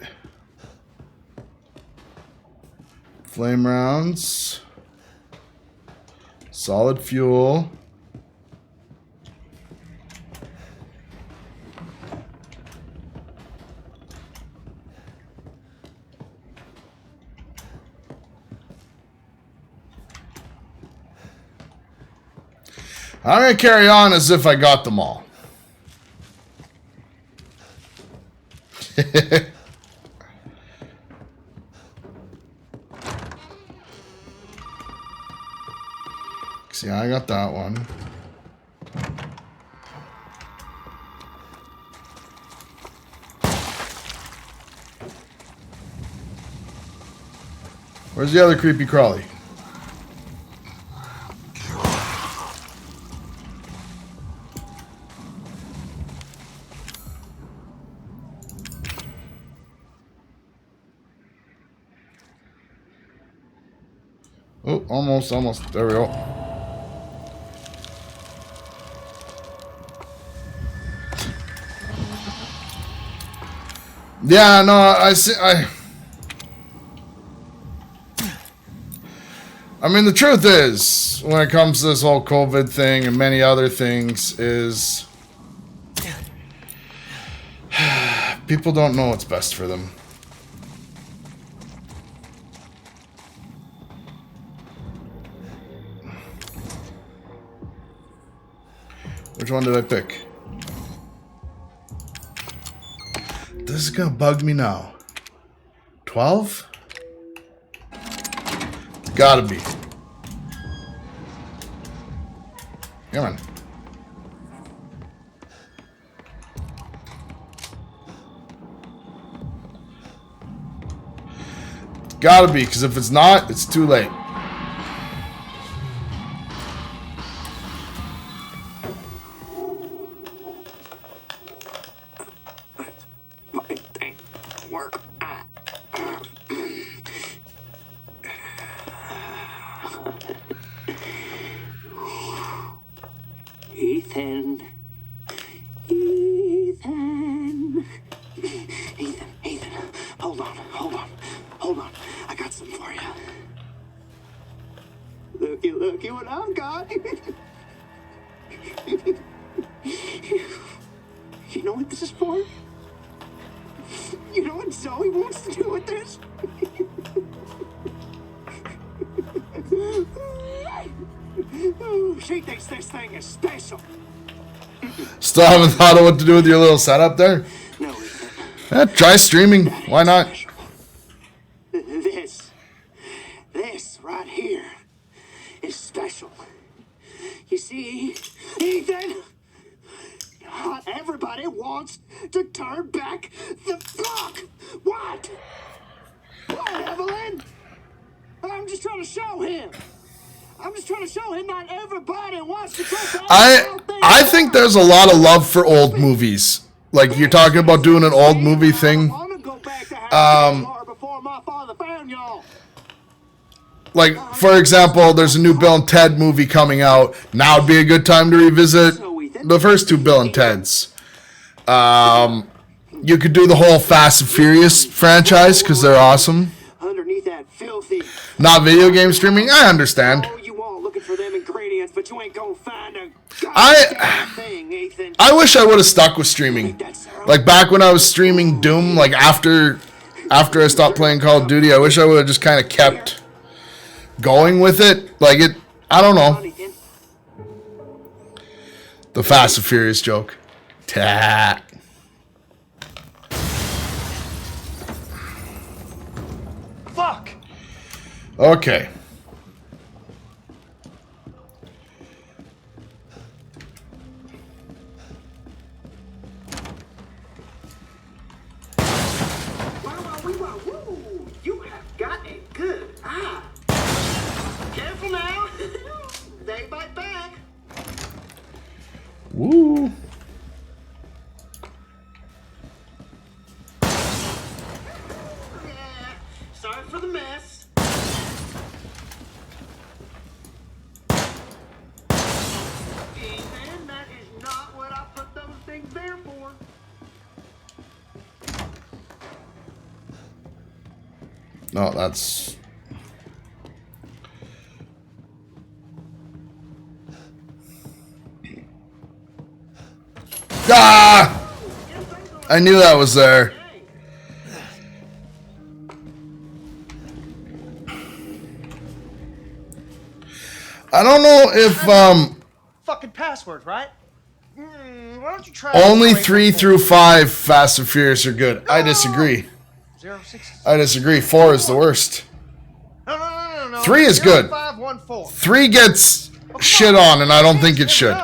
Flame rounds. Solid fuel. I'm going to carry on as if I got them all. See, I got that one. Where's the other creepy crawly? Oh, almost. There we go. Yeah, no, I see. I mean, the truth is, when it comes to this whole COVID thing and many other things, is people don't know what's best for them. Which one did I pick? This is gonna bug me now. 12? Gotta be. Come on. Gotta be, because if it's not, it's too late. Ethan, hold on. I got some for you. Looky what I've got. You know what this is for? You know what Zoe wants to do with this? She thinks this thing is special. Still haven't thought of what to do with your little setup there? Yeah, try streaming. Why not? This right here is special. You see, Ethan, not everybody wants to turn back the clock. What? What, Evelyn? I'm just trying to show him. Not everybody wants to turn back. I think there's a lot of love for old movies. Like, you're talking about doing an old movie thing. Like, for example, there's a new Bill and Ted movie coming out. Now would be a good time to revisit the first two Bill and Teds. You could do the whole Fast and Furious franchise because they're awesome. Not video game streaming, I understand. I wish I would have stuck with streaming. Like back when I was streaming Doom, like after I stopped playing Call of Duty, I wish I would have just kind of kept going with it. Like it, I don't know. The Fast and Furious joke. Ta. Fuck. Okay. You have got a good eye. Careful now. They bite back. Woo. Yeah. Sorry for the mess. Ethan, that is not what I put those things there for. No, that's... Ah! I knew that was there. I don't know if, Fucking password, right? Why don't you try only 3 through 5 Fast and Furious are good. I disagree. 06. I disagree. 4 is the worst. No. 3 is good. 0514. 3 gets shit on, and I don't think it should.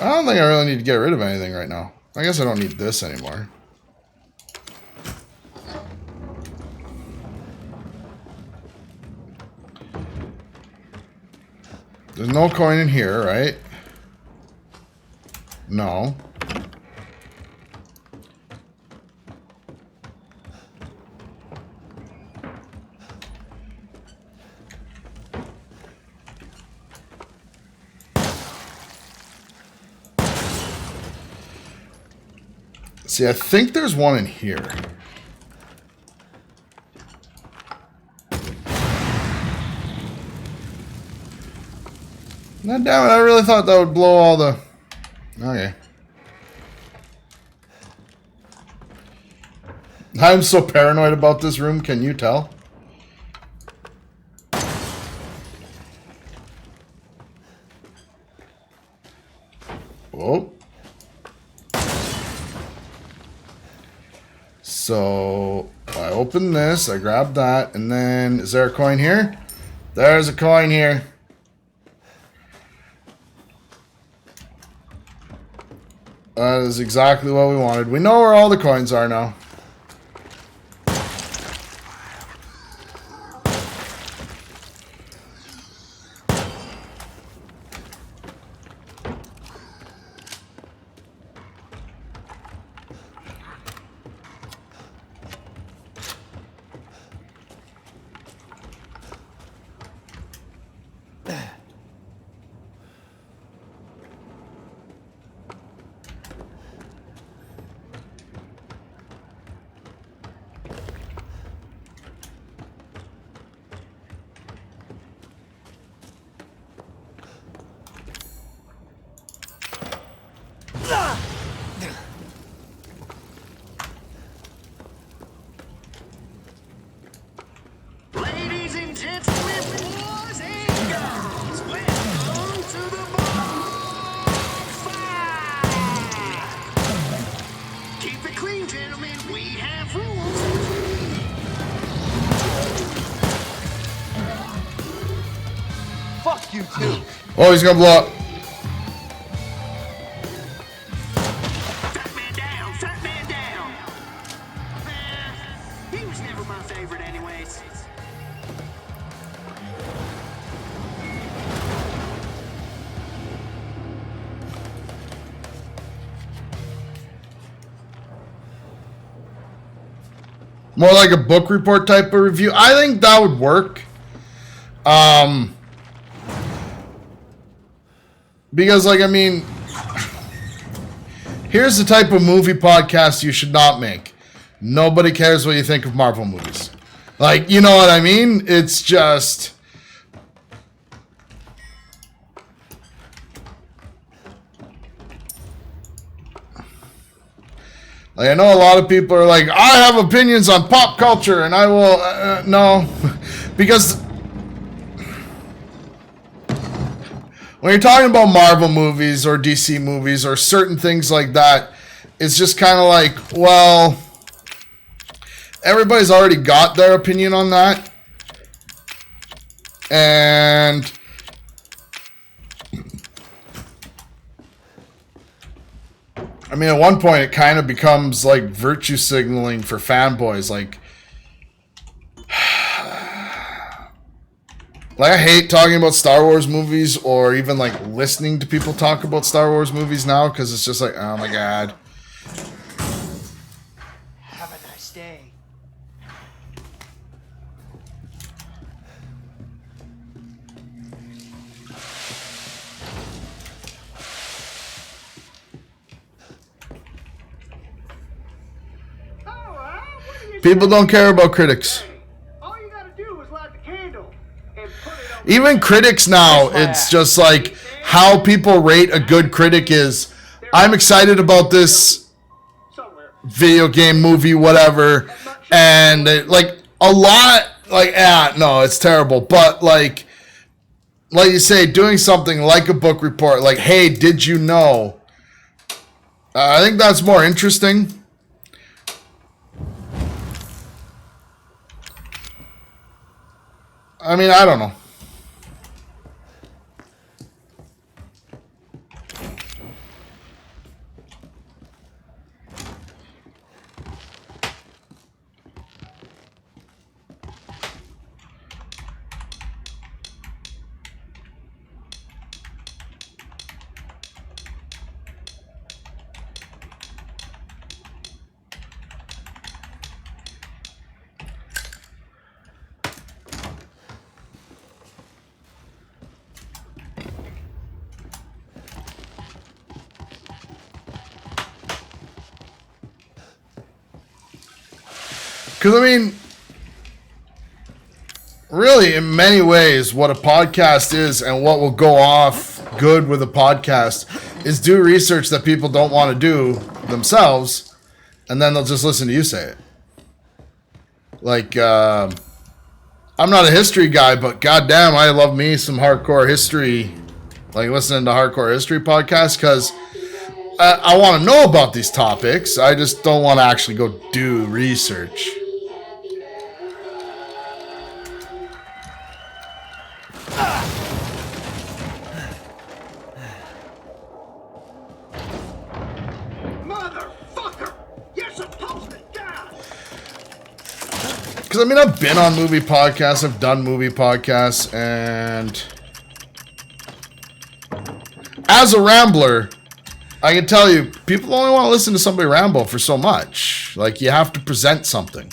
I don't think I really need to get rid of anything right now. I guess I don't need this anymore. There's no coin in here, right? No. See, I think there's one in here. God damn it, I really thought that would blow all the... Okay. I'm so paranoid about this room, can you tell? Whoa. So, I open this, I grab that, and then, is there a coin here? There's a coin here. That is exactly what we wanted. We know where all the coins are now. Fuck you too. Oh, he's gonna blow up. Fat man down! Fat man down! He was never my favorite anyways. More like a book report type of review. I think that would work. Because, like, I mean, here's the type of movie podcast you should not make. Nobody cares what you think of Marvel movies. Like, you know what I mean? It's just... Like, I know a lot of people are like, I have opinions on pop culture, and I will... no. Because... when you're talking about Marvel movies or DC movies or certain things like that, it's just kind of like, well... everybody's already got their opinion on that. And... I mean, at one point, it kind of becomes like virtue signaling for fanboys. Like, I hate talking about Star Wars movies or even like listening to people talk about Star Wars movies now because it's just like, oh my god. Have a nice day. People don't care about critics. All you gotta do is light the candle and put it on. Even critics now, it's just like how people rate a good critic is, I'm excited about this video game, movie, whatever, and like a lot, like, no, it's terrible, but like you say, doing something like a book report, like, hey, did you know? I think that's more interesting. I mean, I don't know. Because, I mean, really, in many ways, what a podcast is and what will go off good with a podcast is do research that people don't want to do themselves, and then they'll just listen to you say it. Like, I'm not a history guy, but goddamn, I love me some hardcore history, like listening to hardcore history podcasts, because I want to know about these topics. I just don't want to actually go do research. Motherfucker! You're supposed to die! Because, I mean, I've been on movie podcasts, I've done movie podcasts, and as a rambler, I can tell you, people only want to listen to somebody ramble for so much. Like, you have to present something.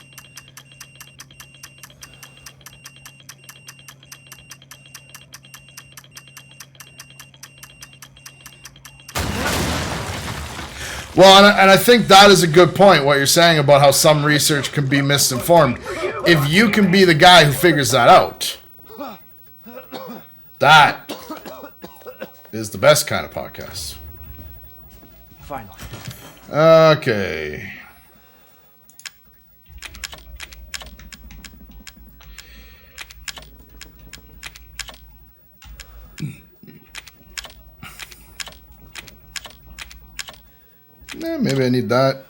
Well, and I think that is a good point, what you're saying about how some research can be misinformed. If you can be the guy who figures that out, that is the best kind of podcast. Finally. Okay. Maybe I need that.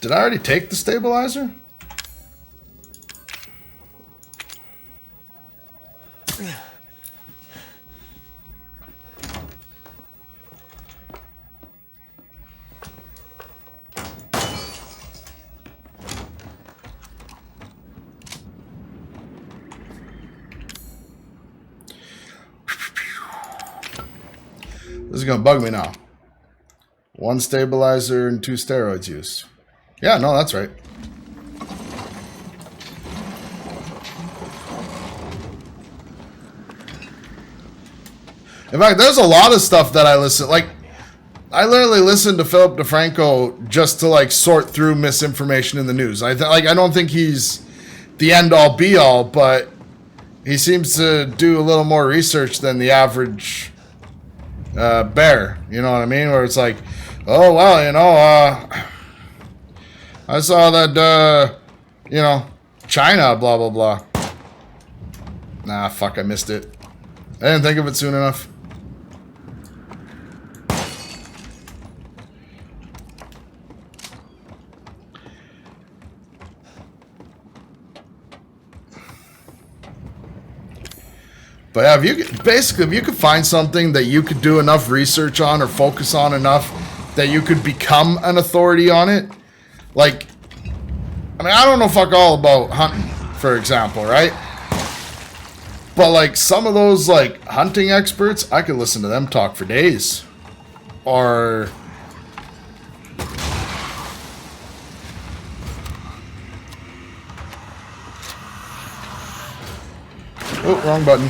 Did I already take the stabilizer? This is gonna bug me now. 1 stabilizer and 2 steroids used. Yeah, no, that's right. In fact, there's a lot of stuff that I listen, like, I literally listen to Philip DeFranco just to, like, sort through misinformation in the news. I don't think he's the end-all, be-all, but he seems to do a little more research than the average bear. You know what I mean? Where it's like, oh, well, you know, I saw that, you know, China, blah, blah, blah. Nah, fuck, I missed it. I didn't think of it soon enough. But yeah, if you could find something that you could do enough research on or focus on enough that you could become an authority on it, like, I mean, I don't know fuck all about hunting, for example, right? But like some of those like hunting experts, I could listen to them talk for days. Or oh, wrong button.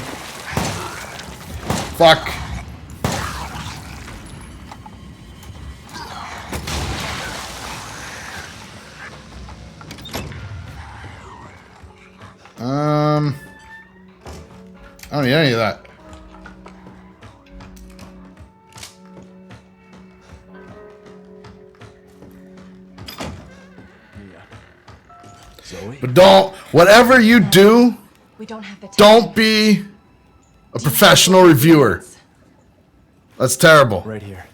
Fuck. I don't need any of that. Zoe? But don't, whatever you do, We don't have the time. don't be a professional reviewer. That's terrible. Right here.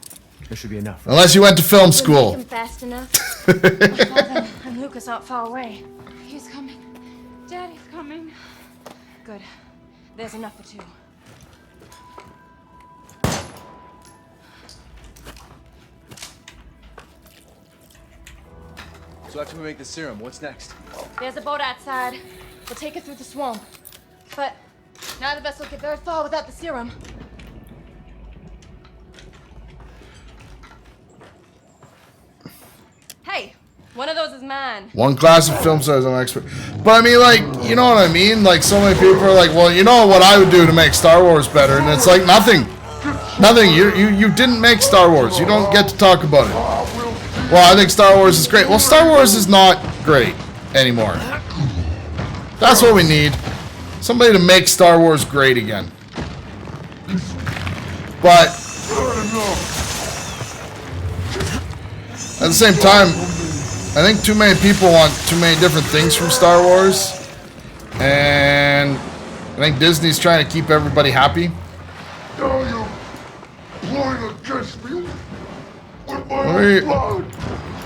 There should be enough. Unless you went to film school. Make him fast enough. Father and Lucas aren't far away. He's coming. Daddy's coming. Good. There's enough for 2. So after we make the serum, what's next? There's a boat outside. We'll take it through the swamp. But neither of us will get very far without the serum. Hey, one of those is mine. 1 class of film says I'm expert. But I mean, like, you know what I mean? Like, so many people are like, well, you know what I would do to make Star Wars better? And it's like, nothing. Nothing. You didn't make Star Wars. You don't get to talk about it. Well, I think Star Wars is great. Well, Star Wars is not great anymore. That's what we need. Somebody to make Star Wars great again. But at the same time, I think too many people want too many different things from Star Wars. And I think Disney's trying to keep everybody happy.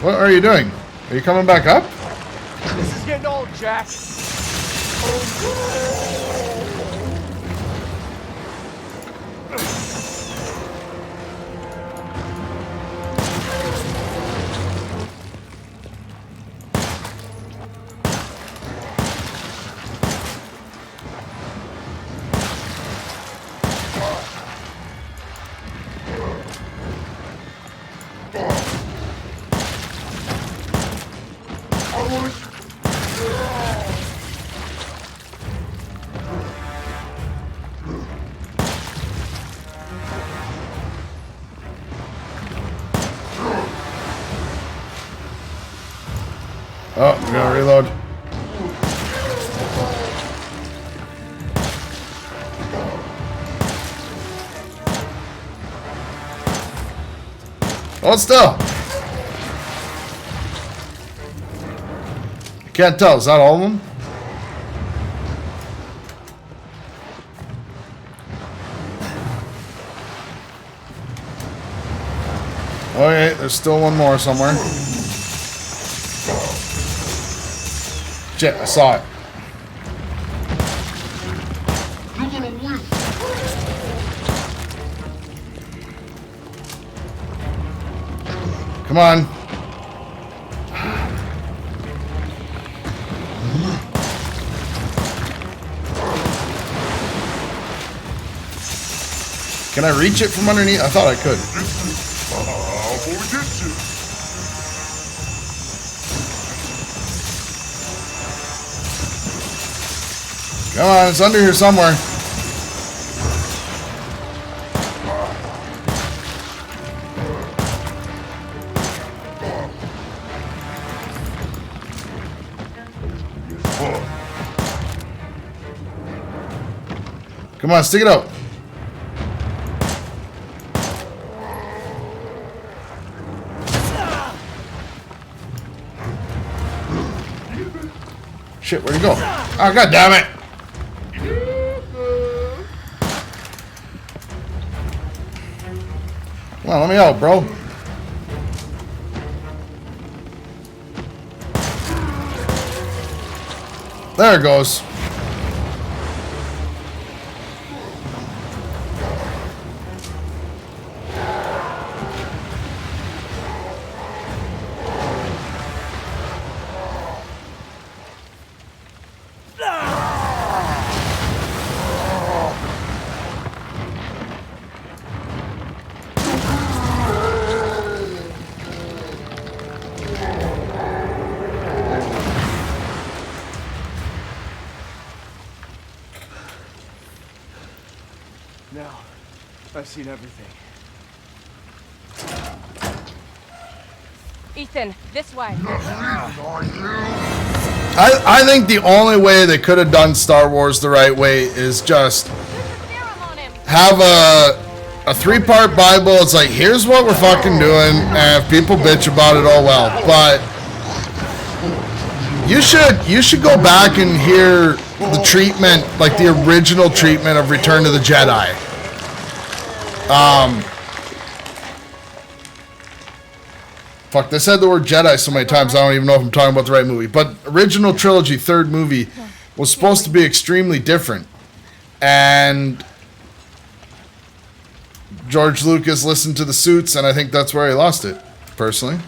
What are you doing? Are you coming back up? This is getting old, Jack. Oh, we gotta reload. Hold still. I can't tell. Is that all of them? Okay, there's still one more somewhere. Shit, I saw it. Come on. Can I reach it from underneath? I thought I could. Come on, it's under here somewhere. Come on, stick it out. Shit, where'd he go? Oh, god damn it! Come on, let me out, bro. There it goes. Now, I've seen everything. Ethan, this way. I think the only way they could have done Star Wars the right way is just have a 3-part Bible. It's like, here's what we're fucking doing, and if people bitch about it, oh well. But you should go back and hear the treatment, like the original treatment of Return of the Jedi. Fuck, they said the word Jedi so many times, I don't even know if I'm talking about the right movie. But original trilogy, 3rd movie, was supposed to be extremely different. And George Lucas listened to the suits, and I think that's where he lost it, personally.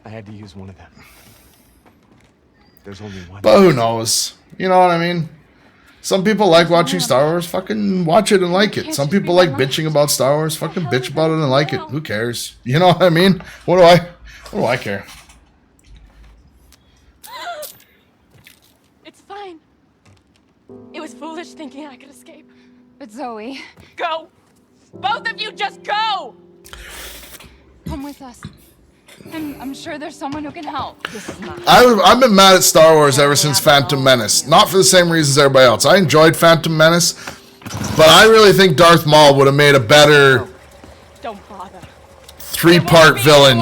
I had to use one of them. There's only one. But who knows? You know what I mean? Some people like watching Star Wars. Fucking watch it and like it. Some people like bitching about Star Wars. Fucking bitch about it and like it. Who cares? You know what I mean? What do I care? It's fine. It was foolish thinking I could escape. But Zoe, Go! Both of you just go! come with us. I'm sure there's someone who can help. I've been mad at Star Wars ever since Phantom Menace. Not for the same reasons as everybody else. I enjoyed Phantom Menace, but I really think Darth Maul would have made a better 3-part villain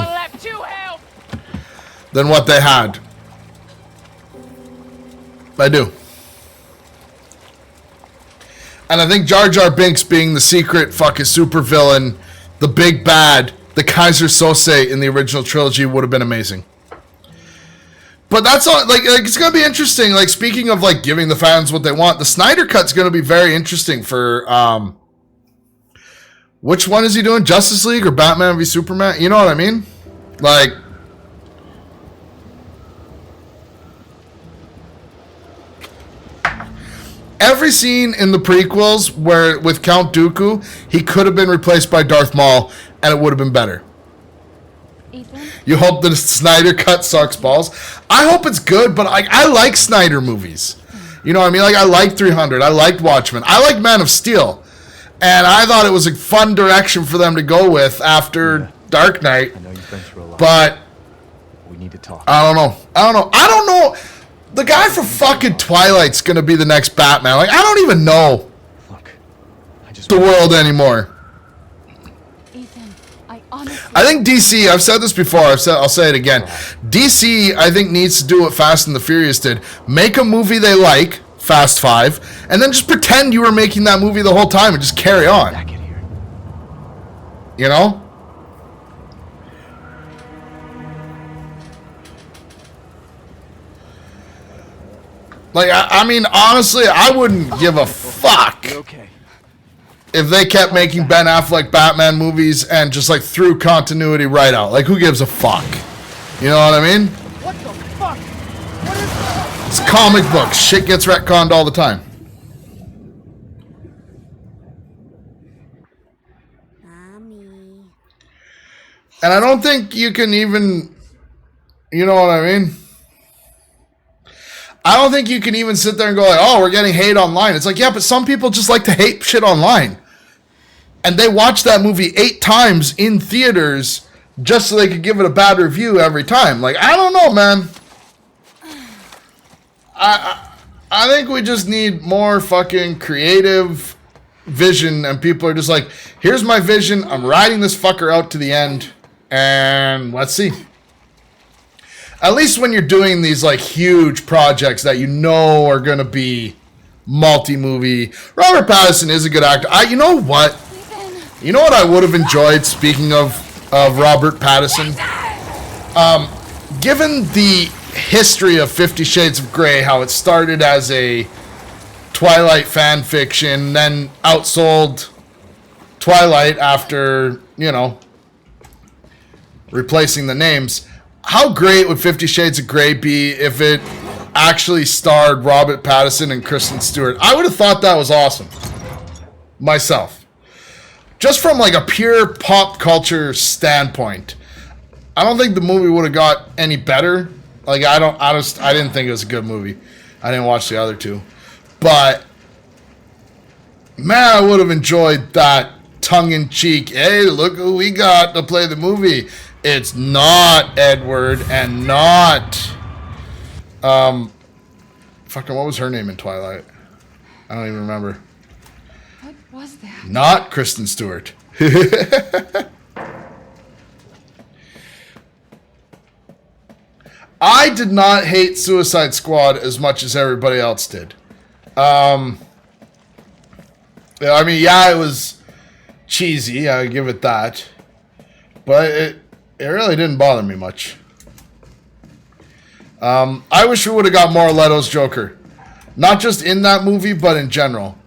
than what they had. I do. And I think Jar Jar Binks being the secret fucking super villain, the big bad, the Kaiser Sose in the original trilogy would have been amazing. But that's all. Like it's gonna be interesting. Like speaking of like giving the fans what they want, the Snyder Cut's gonna be very interesting for which one is he doing? Justice League or Batman v Superman? You know what I mean? Like. Every scene in the prequels where with Count Dooku, he could have been replaced by Darth Maul, and it would have been better. Ethan? You hope that the Snyder Cut sucks balls. I hope it's good, but I like Snyder movies. You know what I mean? Like I liked 300. I liked Watchmen. I liked Man of Steel, and I thought it was a fun direction for them to go with after Dark Knight. I know you've been through a lot. But we need to talk. I don't know. The guy from fucking Twilight's gonna be the next Batman. Like, I don't even know the world anymore. Ethan, I honestly... I think DC, I've said this before, I'll say it again. DC, I think, needs to do what Fast and the Furious did. Make a movie they like, Fast 5, and then just pretend you were making that movie the whole time and just carry on. You know? Like, I mean, honestly, I wouldn't give a fuck if they kept making Ben Affleck Batman movies and just, like, threw continuity right out. Like, who gives a fuck? You know what I mean? What the fuck? What is that? It's comic books. Shit gets retconned all the time. And I don't think you can even, you know what I mean? I don't think you can even sit there and go like, oh, we're getting hate online. It's like, yeah, but some people just like to hate shit online. And they watch that movie 8 times in theaters just so they could give it a bad review every time. Like, I don't know, man. I think we just need more fucking creative vision, and people are just like, here's my vision. I'm riding this fucker out to the end, and let's see. At least when you're doing these like huge projects that you know are going to be multi-movie. Robert Pattinson is a good actor. You know what? You know what I would have enjoyed, speaking of Robert Pattinson? Given the history of 50 Shades of Grey, how it started as a Twilight fan fiction, then outsold Twilight after, you know, replacing the names. How great would 50 Shades of Grey be if it actually starred Robert Pattinson and Kristen Stewart? I would have thought that was awesome. Myself. Just from like a pure pop culture standpoint. I don't think the movie would have got any better. Like, I didn't think it was a good movie. I didn't watch the other two. But, man, I would have enjoyed that tongue-in-cheek, hey, look who we got to play the movie. It's not Edward and not, fucking, what was her name in Twilight? I don't even remember. What was that? Not Kristen Stewart. I did not hate Suicide Squad as much as everybody else did. I mean, yeah, it was cheesy. I give it that. But it really didn't bother me much. I wish we would have got more Leto's Joker. Not just in that movie, but in general.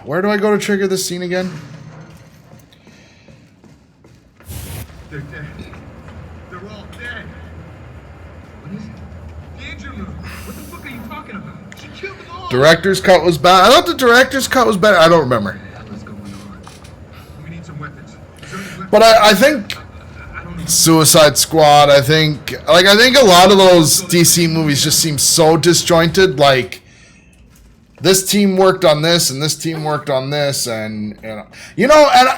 Where do I go to trigger this scene again? They're dead. They're all dead. What is it? The engine room. What the fuck are you talking about? She killed them all. Director's cut was bad. I thought the director's cut was better. I don't remember. What's going on? We need some weapons. But I think Suicide Squad, I think a lot of those DC movies just seem so disjointed. Like, this team worked on this, and this team worked on this, and and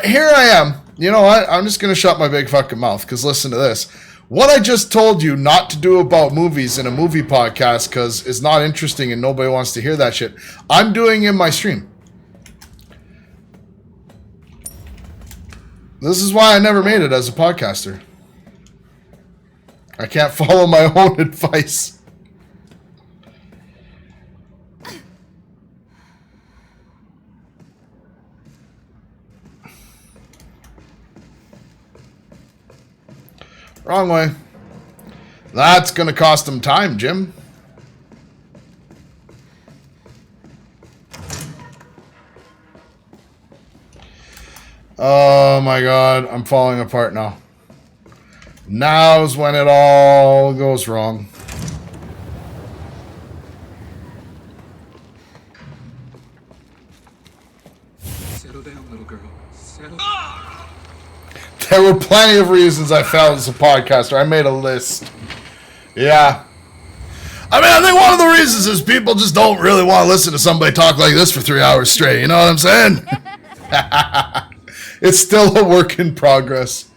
here I am. You know what? I'm just gonna shut my big fucking mouth, because listen to this. What I just told you not to do about movies in a movie podcast, because it's not interesting and nobody wants to hear that shit, I'm doing in my stream. This is why I never made it as a podcaster. I can't follow my own advice. Wrong way. That's gonna cost them time, Jim. Oh my god, I'm falling apart now. Now's when it all goes wrong. Settle down, little girl. Settle. There were plenty of reasons I failed as a podcaster. I made a list. Yeah. I mean, I think one of the reasons is people just don't really want to listen to somebody talk like this for 3 hours straight. You know what I'm saying? It's still a work in progress.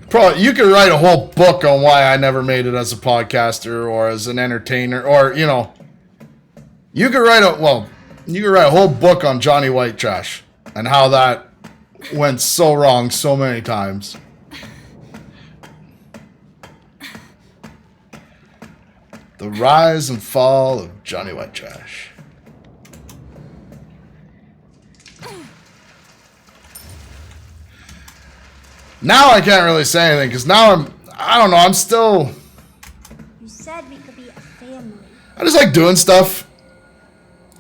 Probably, you could write a whole book on why I never made it as a podcaster or as an entertainer, or, you know, you could write a whole book on Johnny White trash and how that went so wrong so many times. The rise and fall of Johnny White Trash. Now I can't really say anything because now I don't know, I'm still. You said we could be a family. I just like doing stuff.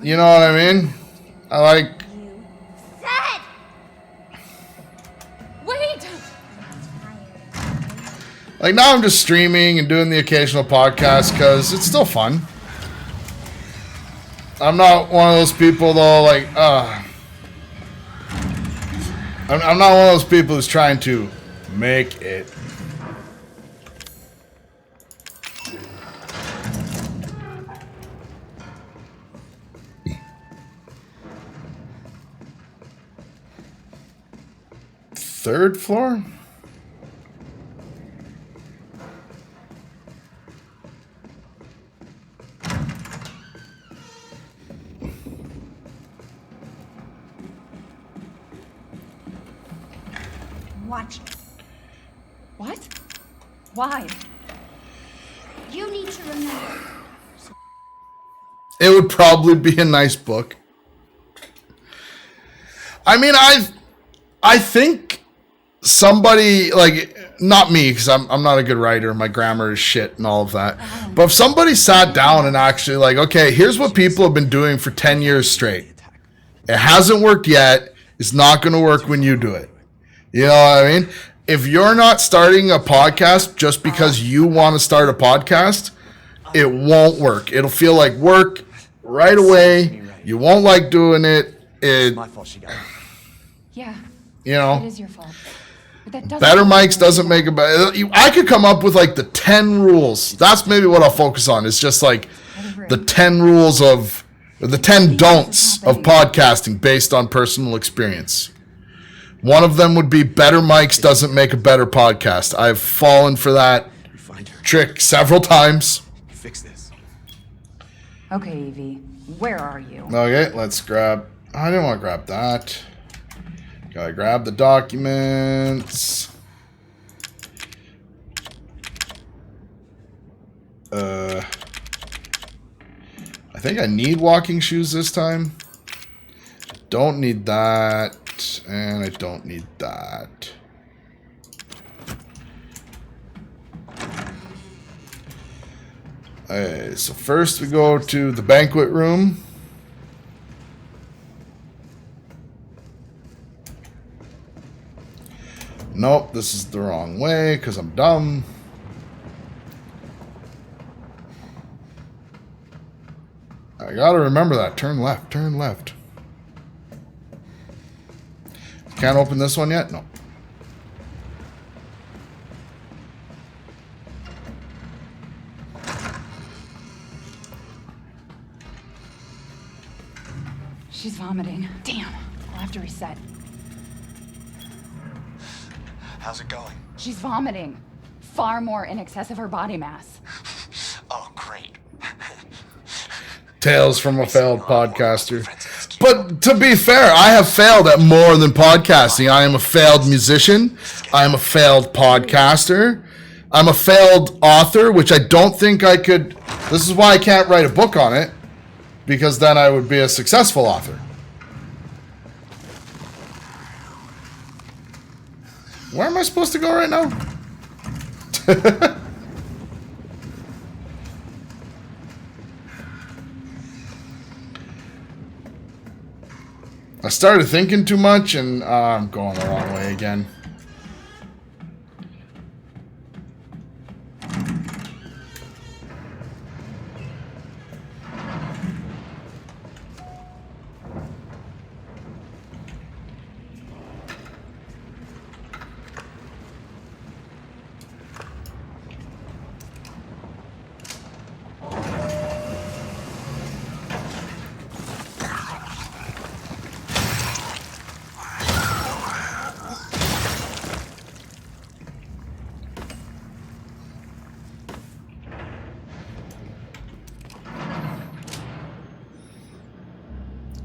You know what I mean? I like. Said! Wait! Like now I'm just streaming and doing the occasional podcast because it's still fun. I'm not one of those people though, like, I'm not one of those people who's trying to make it. Third floor? Watch it. What? Why? You need to remember. It would probably be a nice book. I mean, I think somebody, like, not me, because I'm not a good writer. My grammar is shit and all of that. But if somebody sat down and actually, like, okay, here's what people have been doing for 10 years straight. It hasn't worked yet. It's not going to work when you do it. You know what I mean? If you're not starting a podcast just because you want to start a podcast, it won't work. It'll feel like work right away. You won't like doing it. It's my fault she got it. Yeah. You know? It is your fault. But that doesn't Better mics doesn't make a better. I could come up with like the 10 rules. That's maybe what I'll focus on. It's just like the 10 rules of, the 10 don'ts of podcasting based on personal experience. One of them would be better mics doesn't make a better podcast. I've fallen for that trick several times. Fix this. Okay, Evie. Where are you? Okay, let's grab. I didn't want to grab that. Gotta grab the documents. I think I need walking shoes this time. Don't need that. And I don't need that. Okay, so first we go to the banquet room. Nope, this is the wrong way because I'm dumb. I gotta remember that. Turn left, turn left. Can't open this one yet? No. She's vomiting. Damn. I'll have to reset. How's it going? She's vomiting. Far more in excess of her body mass. Oh, great. Tales from a failed podcaster. But to be fair, I have failed at more than podcasting. I am a failed musician. I am a failed podcaster. I'm a failed author, which I don't think I could. This is why I can't write a book on it, because then I would be a successful author. Where am I supposed to go right now? I started thinking too much, and I'm going the wrong way again.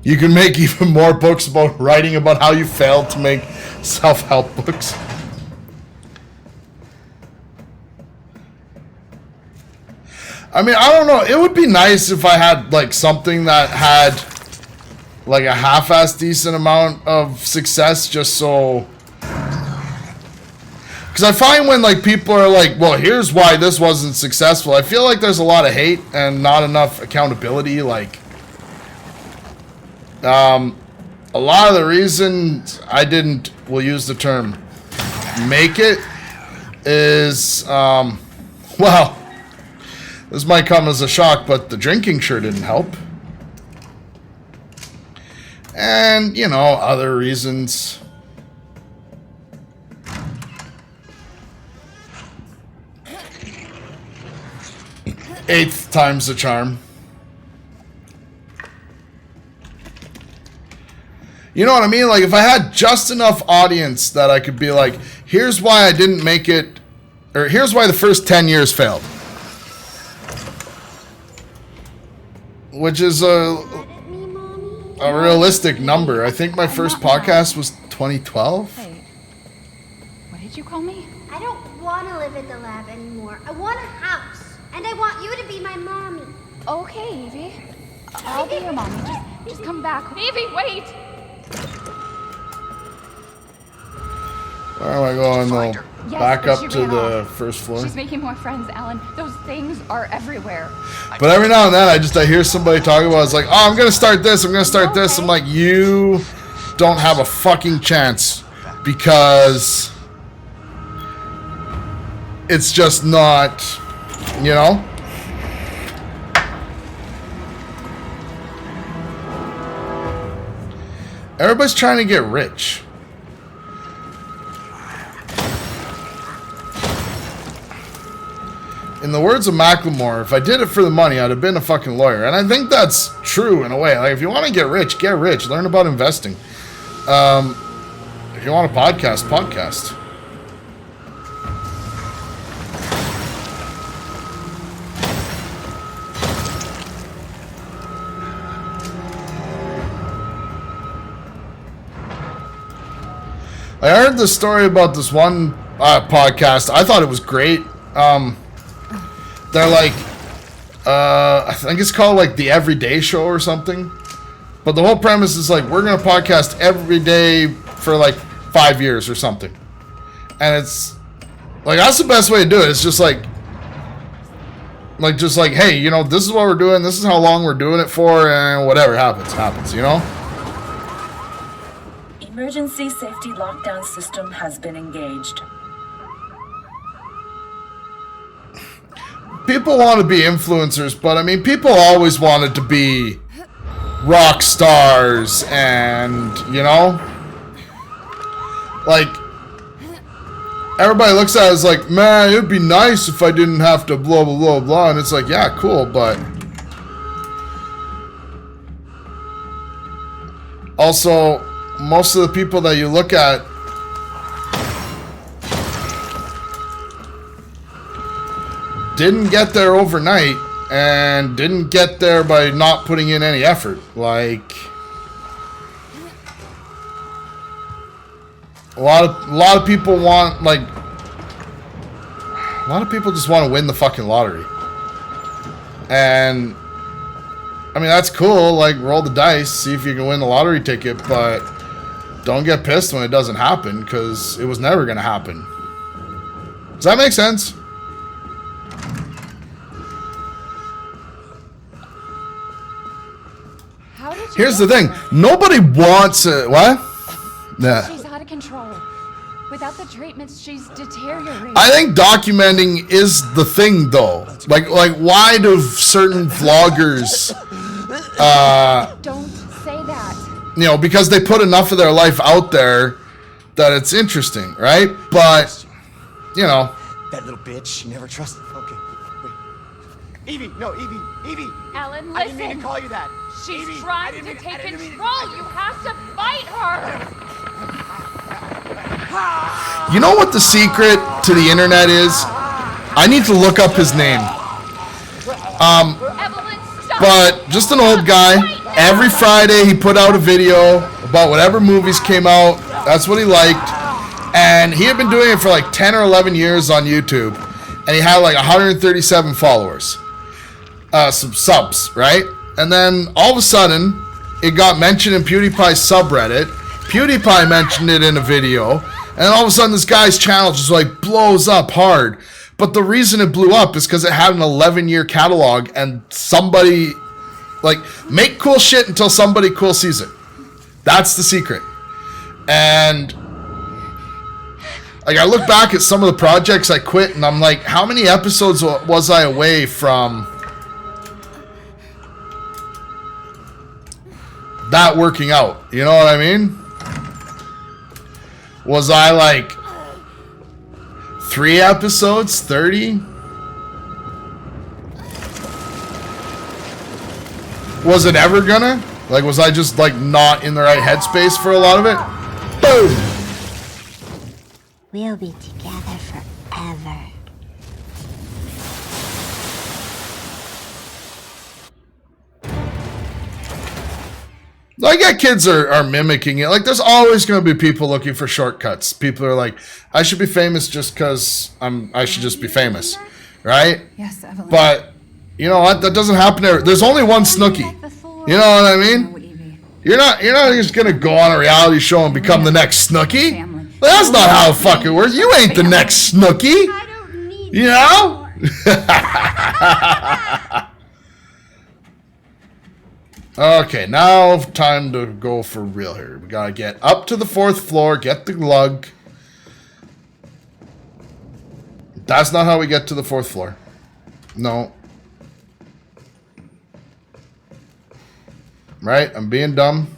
You can make even more books about writing about how you failed to make self-help books. I mean, I don't know. It would be nice if I had, like, something that had, like, a half-ass decent amount of success, just so... Because I find when, like, people are like, well, here's why this wasn't successful, I feel like there's a lot of hate and not enough accountability. Like, a lot of the reasons I didn't, we'll use the term, make it, is, well, this might come as a shock, but the drinking sure didn't help. And, you know, other reasons. Eighth time's the charm. You know what I mean? Like, if I had just enough audience that I could be like, here's why I didn't make it, or here's why the first 10 years failed. Which is a realistic number. I think my first podcast was 2012. Wait, what did you call me? I don't want to live at the lab anymore. I want a house. And I want you to be my mommy. Okay, Evie. I'll be your mommy. Just come back. Evie, wait! Where am I going though? Yes, back but up she to ran the off. first floor. She's making more friends, Alan. Those things are everywhere. But every now and then I hear somebody talking about, it's like, oh, I'm gonna start this, I'm gonna start this. I'm like, you don't have a fucking chance, because it's just not, you know? Everybody's trying to get rich. In the words of Macklemore, if I did it for the money, I'd have been a fucking lawyer. And I think that's true in a way. Like, if you want to get rich, get rich. Learn about investing. If you want a podcast, podcast. I heard the story about this one podcast. I thought it was great. They're like, I think it's called like the Everyday Show or something. But the whole premise is like, we're going to podcast every day for like 5 years or something. And it's like, that's the best way to do it. It's just like, hey, you know, this is what we're doing. This is how long we're doing it for. And whatever happens, happens, you know? Emergency safety lockdown system has been engaged. People want to be influencers, but I mean, people always wanted to be rock stars and, you know? Like, everybody looks at it as like, man, it would be nice if I didn't have to blah, blah, blah, blah. And it's like, yeah, cool, but... Also, most of the people that you look at didn't get there overnight and didn't get there by not putting in any effort. Like, a lot of people want, like, a lot of people just want to win the fucking lottery. And I mean, that's cool, like, roll the dice, see if you can win the lottery ticket, but don't get pissed when it doesn't happen, because it was never going to happen. Does that make sense? Here's the thing. Nobody wants a... What? Yeah. She's out of control. Without the treatments, she's deteriorating. I think documenting is the thing, though. Like why do certain vloggers... Don't say that. You know, because they put enough of their life out there that it's interesting, right? But, you know... That little bitch, she never trusted... Okay, wait. Evie, no, Evie. Alan, listen. I didn't mean to call you that. She's Evie, trying to take control. You have to fight her. You know what the secret to the internet is? I need to look up his name. But just an old guy. Every Friday he put out a video about whatever movies came out. That's what he liked. And he had been doing it for like 10 or 11 years on YouTube. And he had like 137 followers. some subs, right? And then all of a sudden, it got mentioned in PewDiePie's subreddit. PewDiePie mentioned it in a video, and all of a sudden this guy's channel just like blows up hard. But the reason it blew up is because it had an 11-year catalog, and somebody, like, make cool shit until somebody cool sees it. That's the secret. And like, I look back at some of the projects I quit, and I'm like, how many episodes was I away from that working out? You know what I mean? Was I like 3 episodes, 30? Was it ever gonna? Like, was I just like not in the right headspace for a lot of it? Boom! We'll be together forever. I get kids are mimicking it. Like, there's always going to be people looking for shortcuts. People are like, I should be famous just because I should just be famous, right? Yes, Evelyn. But you know what? That doesn't happen. There's only one Snooki. You know what I mean? You're not just going to go on a reality show and become the next Snooki. That's not how it fucking works. You ain't the next Snooki. You know? Okay, now time to go for real here. We gotta get up to the 4th floor, get the lug. That's not how we get to the 4th floor. No. Right? I'm being dumb.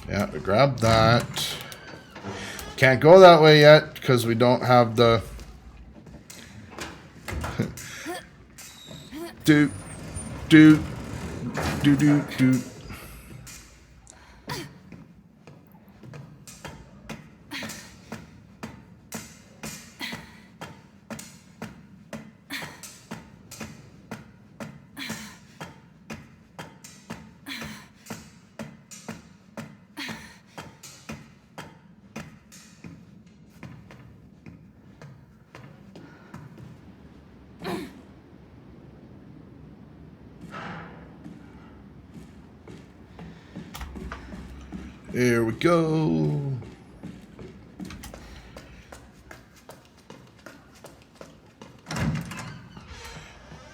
Yeah, grab that. Can't go that way yet because we don't have the do. Here we go.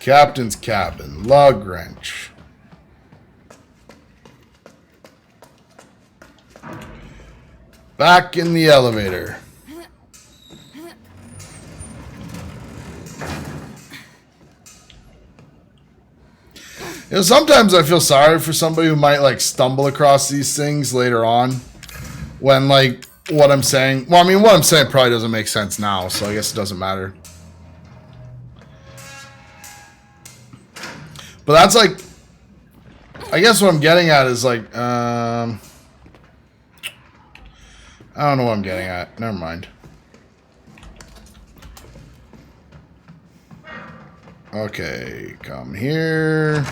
Captain's cabin, lug wrench. Back in the elevator. You know, sometimes I feel sorry for somebody who might like stumble across these things later on when like what I'm saying, well, I mean, what I'm saying probably doesn't make sense now, so I guess it doesn't matter. But that's like, I guess what I'm getting at is like, I don't know what I'm getting at. Never mind. Okay, come here.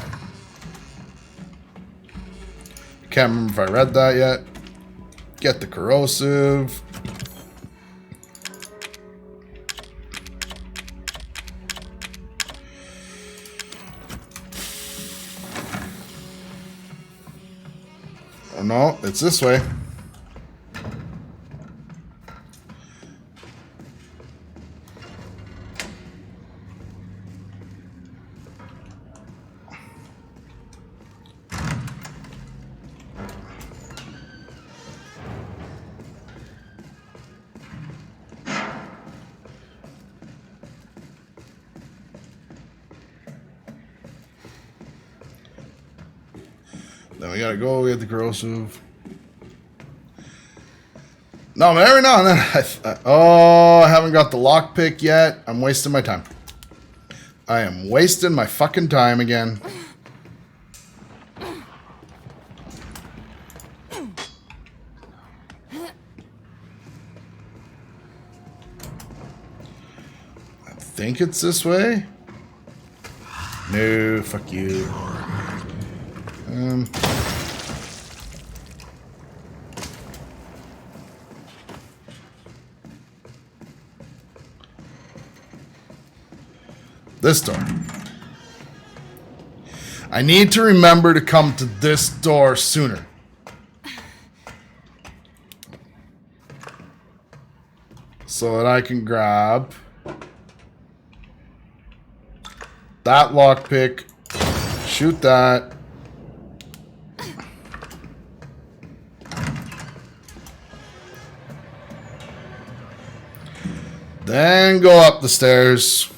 Can't remember if I read that yet. Get the corrosive. Oh no, it's this way. Then we gotta go get the corrosive. No, but every now and then, I haven't got the lockpick yet. I'm wasting my time. I am wasting my fucking time again. I think it's this way. No, fuck you. This door. I need to remember to come to this door sooner. So that I can grab that lockpick, shoot that. Then go up the stairs.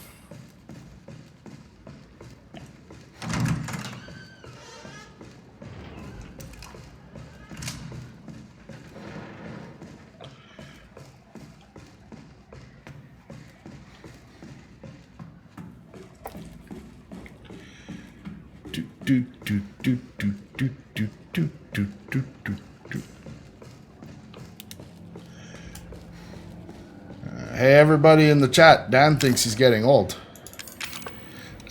Hey, everybody in the chat, Dan thinks he's getting old.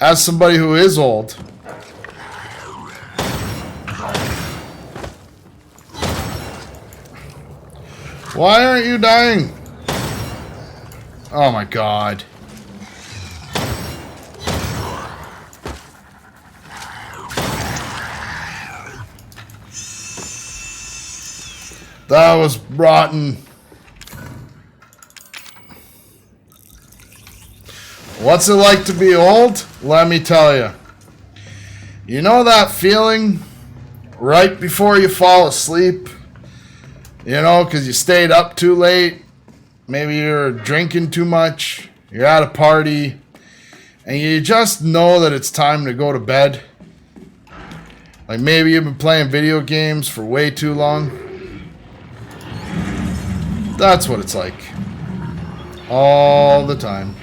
As somebody who is old, why aren't you dying? Oh my god. That was rotten. What's it like to be old? Let me tell you. You know that feeling right before you fall asleep? You know, because you stayed up too late. Maybe you're drinking too much. You're at a party. And you just know that it's time to go to bed. Like maybe you've been playing video games for way too long. That's what it's like. All the time.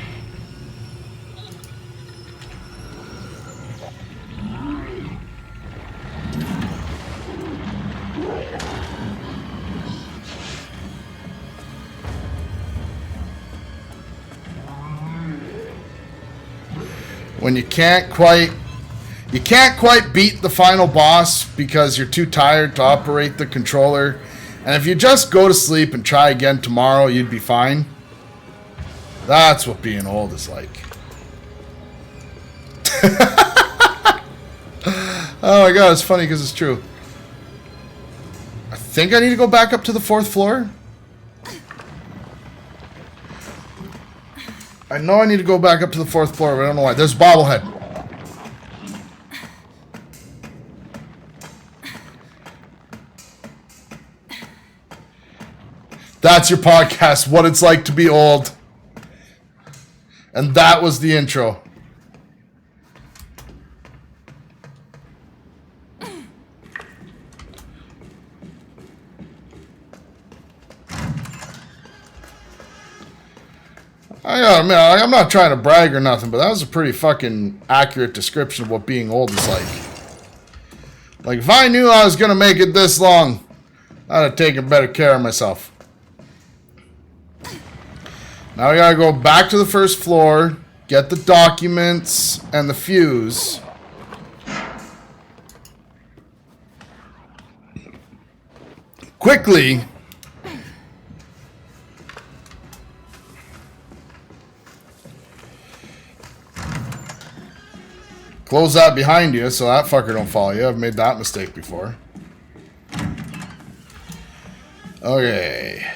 When you can't quite beat the final boss because you're too tired to operate the controller. And if you just go to sleep and try again tomorrow, you'd be fine. That's what being old is like. Oh my god, it's funny because it's true. I think I need to go back up to the 4th floor. I know I need to go back up to the 4th floor, but I don't know why. There's Bobblehead. That's your podcast, What It's Like to Be Old. And that was the intro. I'm not trying to brag or nothing, but that was a pretty fucking accurate description of what being old is like. Like, if I knew I was going to make it this long, I'd have taken better care of myself. Now we gotta go back to the 1st floor, get the documents and the fuse. Quickly. Close that behind you so that fucker don't follow you. I've made that mistake before. Okay.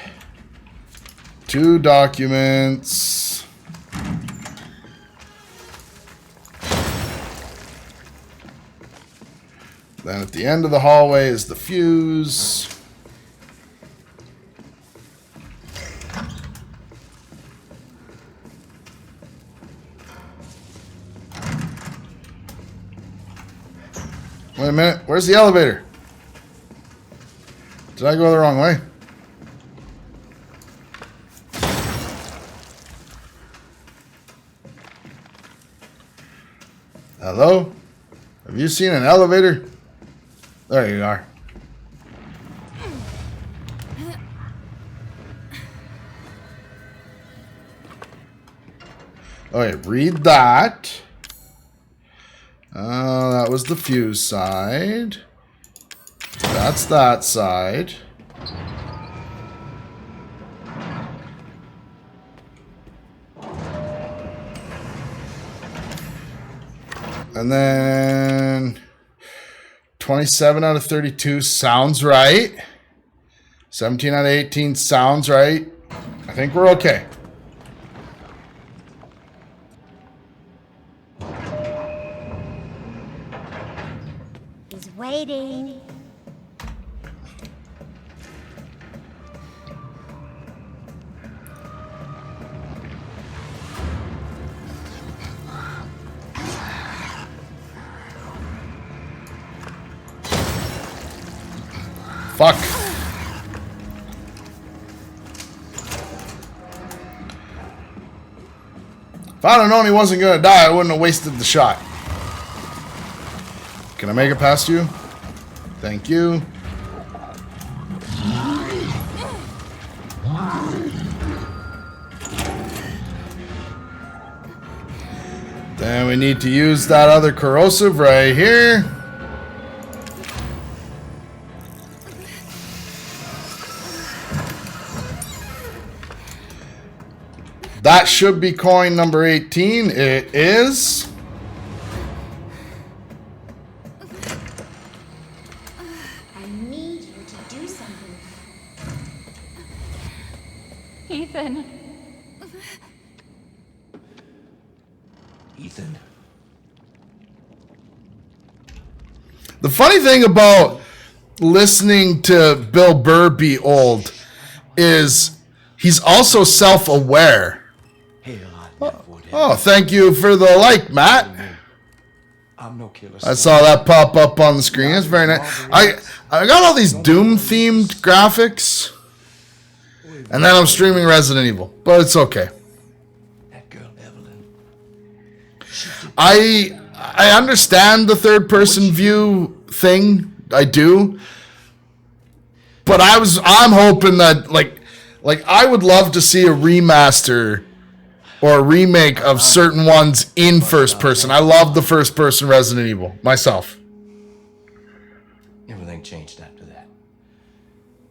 2 documents. Then at the end of the hallway is the fuse. Wait a minute, where's the elevator? Did I go the wrong way? Hello? Have you seen an elevator? There you are. Okay, read that. That was the fuse side. That's that side. And then 27 out of 32 sounds right. 17 out of 18 sounds right. I think we're okay. He's waiting. Fuck. If I'd have known he wasn't gonna die, I wouldn't have wasted the shot. Can I make it past you? Thank you. Then we need to use that other corrosive right here. That should be coin number 18. It is. I need you to do something. Ethan. Ethan. The funny thing about listening to Bill Burr be old is he's also self-aware. Oh, thank you for the like, Matt. I'm no killer. I saw that pop up on the screen. It's very nice. I got all these Doom-themed graphics. And then I'm streaming Resident Evil. But it's okay. I understand the third-person view thing. I do. But I'm hoping that like I would love to see a remaster or a remake of certain ones in first person. I love the first person Resident Evil myself. Everything changed after that.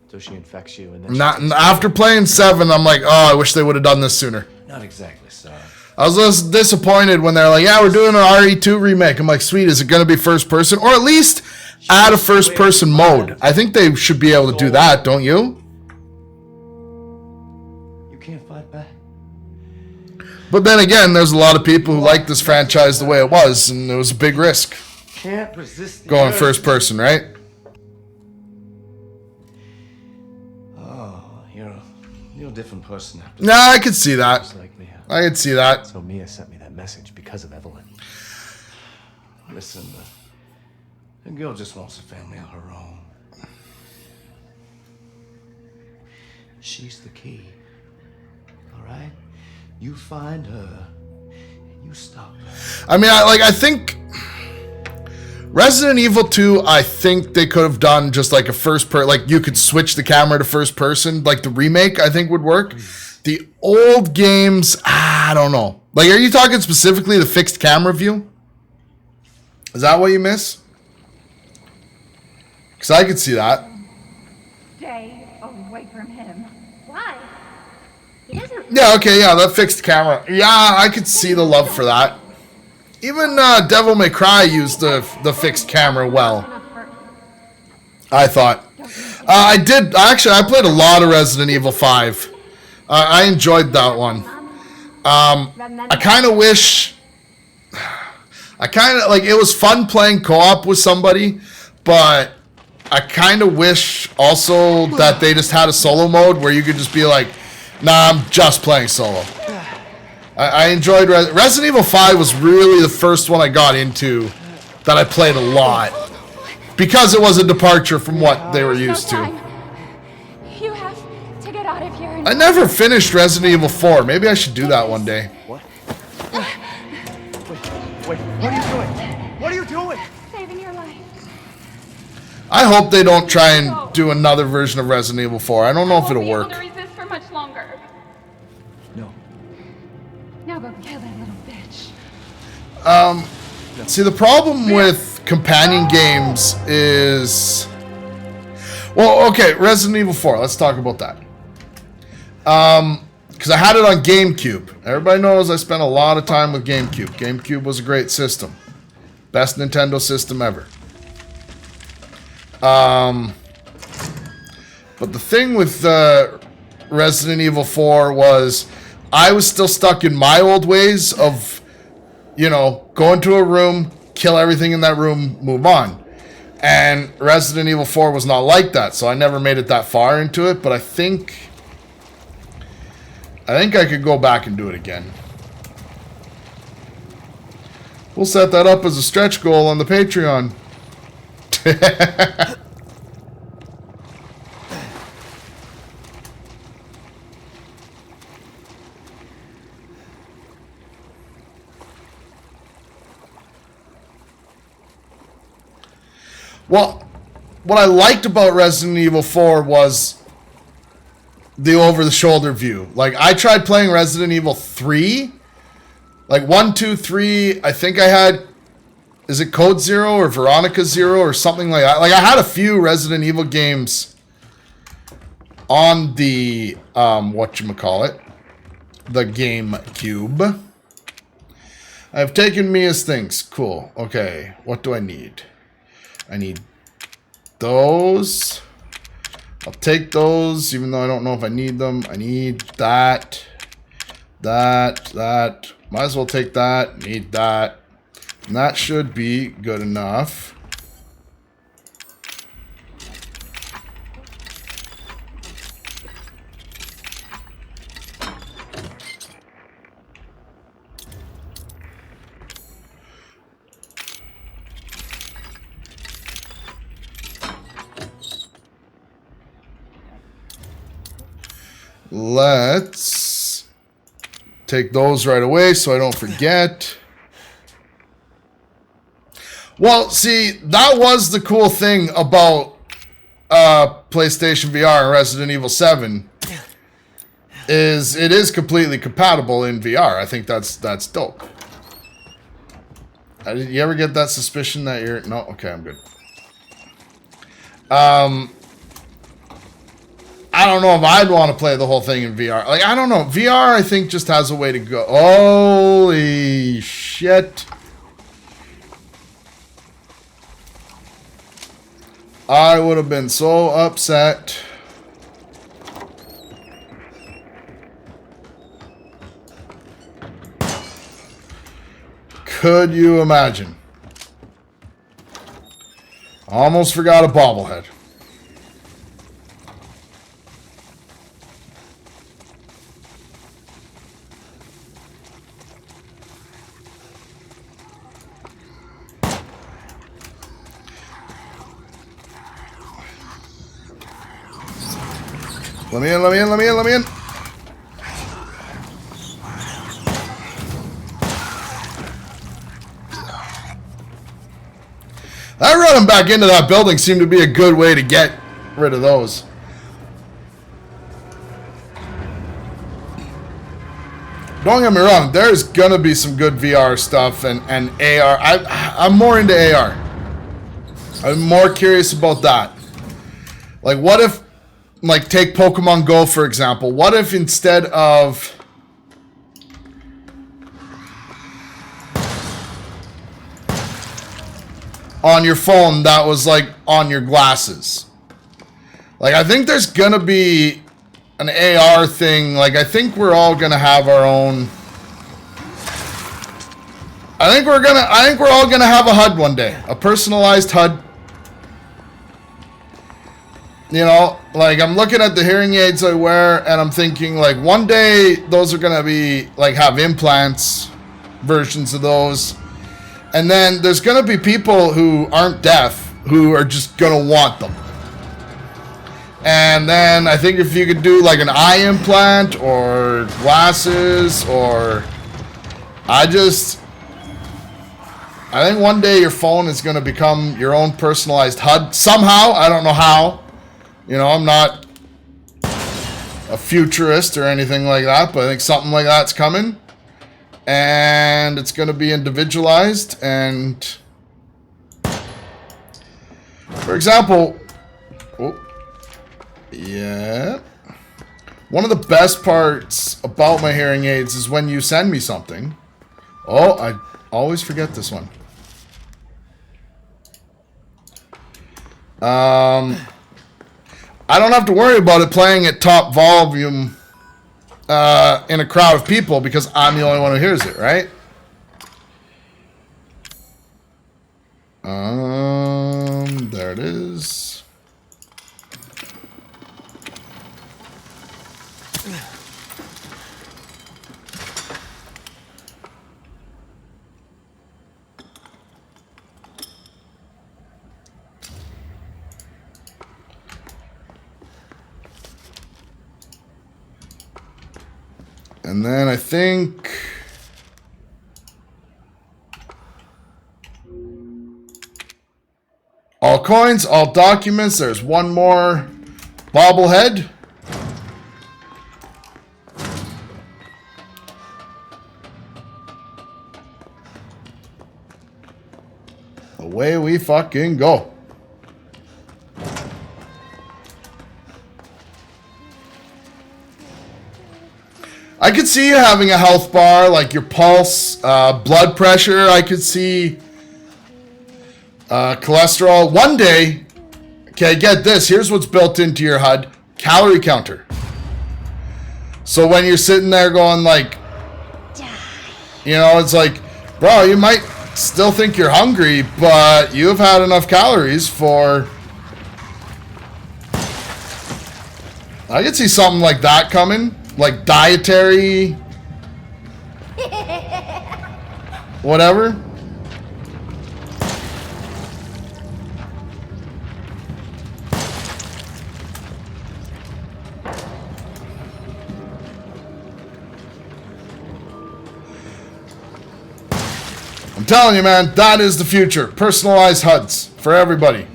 So she infects you and then Not after playing 7, I'm like, oh, I wish they would have done this sooner. Not exactly, son. I was just disappointed when they're like, yeah, we're doing an RE2 remake. I'm like, sweet, is it going to be first person? Or at least add a first person mode. I think they should be able to do that, don't you? You can't fight back. But then again, there's a lot of people who like this franchise the way it was, and it was a big risk. Can't resist Going first person, right? Oh, you're a different person after Nah, I could see that. Just like Mia. I could see that. So Mia sent me that message because of Evelyn. Listen, the girl just wants a family of her own. She's the key. All right? You find her, and you stop her. I mean, I think Resident Evil 2, I think they could have done just like a first person, like you could switch the camera to first person, like the remake, I think would work. The old games, I don't know. Like, are you talking specifically the fixed camera view? Is that what you miss? Because I could see that. Stay away from him. Why? He doesn't. Yeah, okay, yeah, that fixed camera. Yeah, I could see the love for that. Even Devil May Cry used the fixed camera well, I thought. I played a lot of Resident Evil 5. I enjoyed that one. I kind of wish... it was fun playing co-op with somebody, but I kind of wish also that they just had a solo mode where you could just be like, nah, I'm just playing solo. I enjoyed Resident Evil 5 was really the first one I got into that I played a lot because it was a departure from what they were used to. You have to get out of here. I never finished Resident Evil 4. Maybe I should do that one day. What? Wait, what are you doing? What are you doing? Saving your life. I hope they don't try and do another version of Resident Evil 4. I don't know if it'll work. I won't be able to resist for much longer. No. Now go kill that little bitch. See, the problem with companion games is... Well, okay, Resident Evil 4. Let's talk about that. Because I had it on GameCube. Everybody knows I spent a lot of time with GameCube. GameCube was a great system. Best Nintendo system ever. But the thing with Resident Evil 4 was I was still stuck in my old ways of, you know, go into a room, kill everything in that room, move on. And Resident Evil 4 was not like that, so I never made it that far into it, but I think I could go back and do it again. We'll set that up as a stretch goal on the Patreon. Well, what I liked about Resident Evil 4 was the over-the-shoulder view. Like, I tried playing Resident Evil 3. Like, 1, 2, 3, I think I had... Is it Code Zero or Veronica Zero or something like that? Like, I had a few Resident Evil games on the, whatchamacallit, the GameCube. I've taken Mia's things. Cool. Okay, what do I need? I need those. I'll take those, even though I don't know if I need them. I need that. That. Might as well take that. Need that. And that should be good enough. Let's take those right away so I don't forget. Well, see, that was the cool thing about PlayStation VR and Resident Evil 7 is it is completely compatible in VR. I think that's dope. Did you ever get that suspicion that you're... No? Okay, I'm good. I don't know if I'd want to play the whole thing in VR. Like, I don't know. VR, I think, just has a way to go. Holy shit. I would have been so upset. Could you imagine? Almost forgot a bobblehead. Let me in. That running back into that building seemed to be a good way to get rid of those. Don't get me wrong, there's gonna be some good VR stuff and AR. I'm more into AR. I'm more curious about that. Like, what if... Like, take Pokemon Go, for example. What if instead of... on your phone, that was, like, on your glasses? Like, I think there's gonna be an AR thing. Like, I think we're all gonna have our own... I think we're all gonna have a HUD one day. A personalized HUD. You know, like, I'm looking at the hearing aids I wear, and I'm thinking, like, one day those are gonna be, like, have implants, versions of those. And then there's gonna be people who aren't deaf who are just gonna want them. And then I think if you could do, like, an eye implant or glasses or... I think one day your phone is gonna become your own personalized HUD. Somehow, I don't know how. You know, I'm not a futurist or anything like that, but I think something like that's coming. And it's going to be individualized. And, for example, yeah. One of the best parts about my hearing aids is when you send me something. Oh, I always forget this one. I don't have to worry about it playing at top volume in a crowd of people because I'm the only one who hears it, right? There it is. And then I think all coins, all documents. There's one more bobblehead. Away we fucking go. I could see you having a health bar, like your pulse, blood pressure. I could see cholesterol. One day, okay, get this. Here's what's built into your HUD. Calorie counter. So when you're sitting there going like, you know, it's like, bro, you might still think you're hungry, but you've had enough calories for... I could see something like that coming. Like dietary, whatever. I'm telling you, man, that is the future. Personalized HUDs for everybody.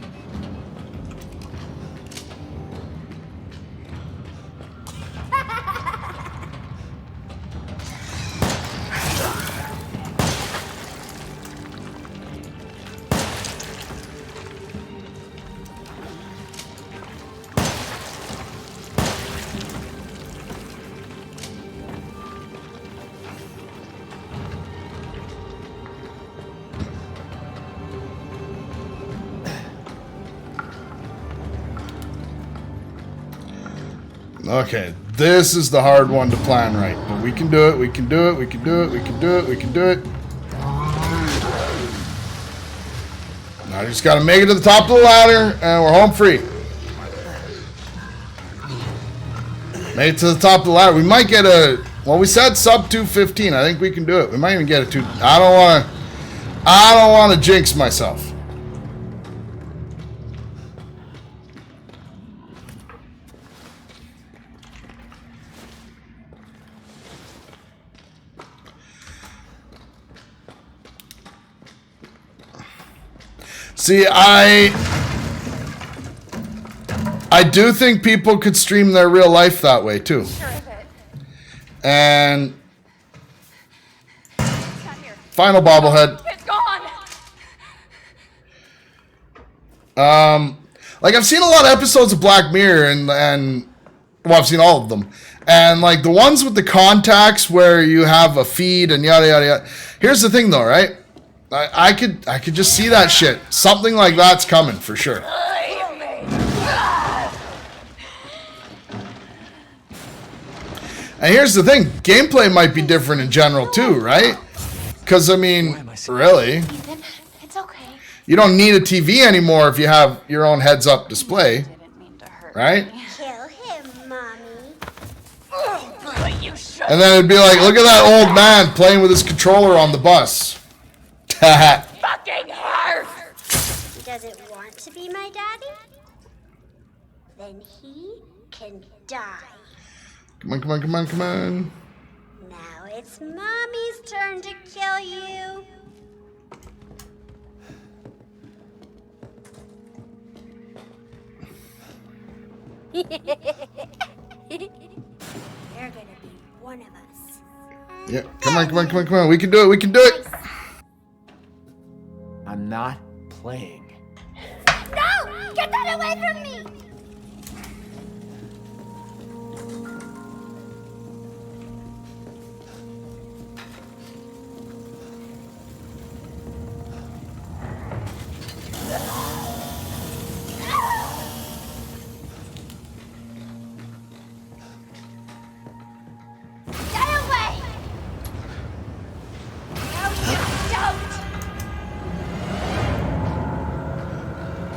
Okay, this is the hard one to plan right, but we can do it, we can do it, we can do it, we can do it, we can do it. Now you just gotta make it to the top of the ladder, and we're home free. Made it to the top of the ladder. We might get a, well, we said sub 215. I think we can do it. We might even get a 2. I don't wanna jinx myself. See, I do think people could stream their real life that way too. Sure of it. And final bobblehead. It's gone. Like I've seen a lot of episodes of Black Mirror and well, I've seen all of them. And like the ones with the contacts where you have a feed and yada yada yada. Here's the thing though, right? I could just see that shit. Something like that's coming for sure. And here's the thing, gameplay might be different in general too, right? Because I mean, really, Ethan, it's okay. you don't need a TV anymore if you have your own heads-up display, right? Kill him, Mommy. And then it'd be like, look at that old man playing with his controller on the bus. Fucking hurt! He doesn't want to be my daddy? Then he can die. Come on, come on, come on, come on. Now it's Mommy's turn to kill you. You're gonna be one of us. Yeah, come on, come on, come on, come on. We can do it, we can do it. I'm not playing. No! Get that away from me!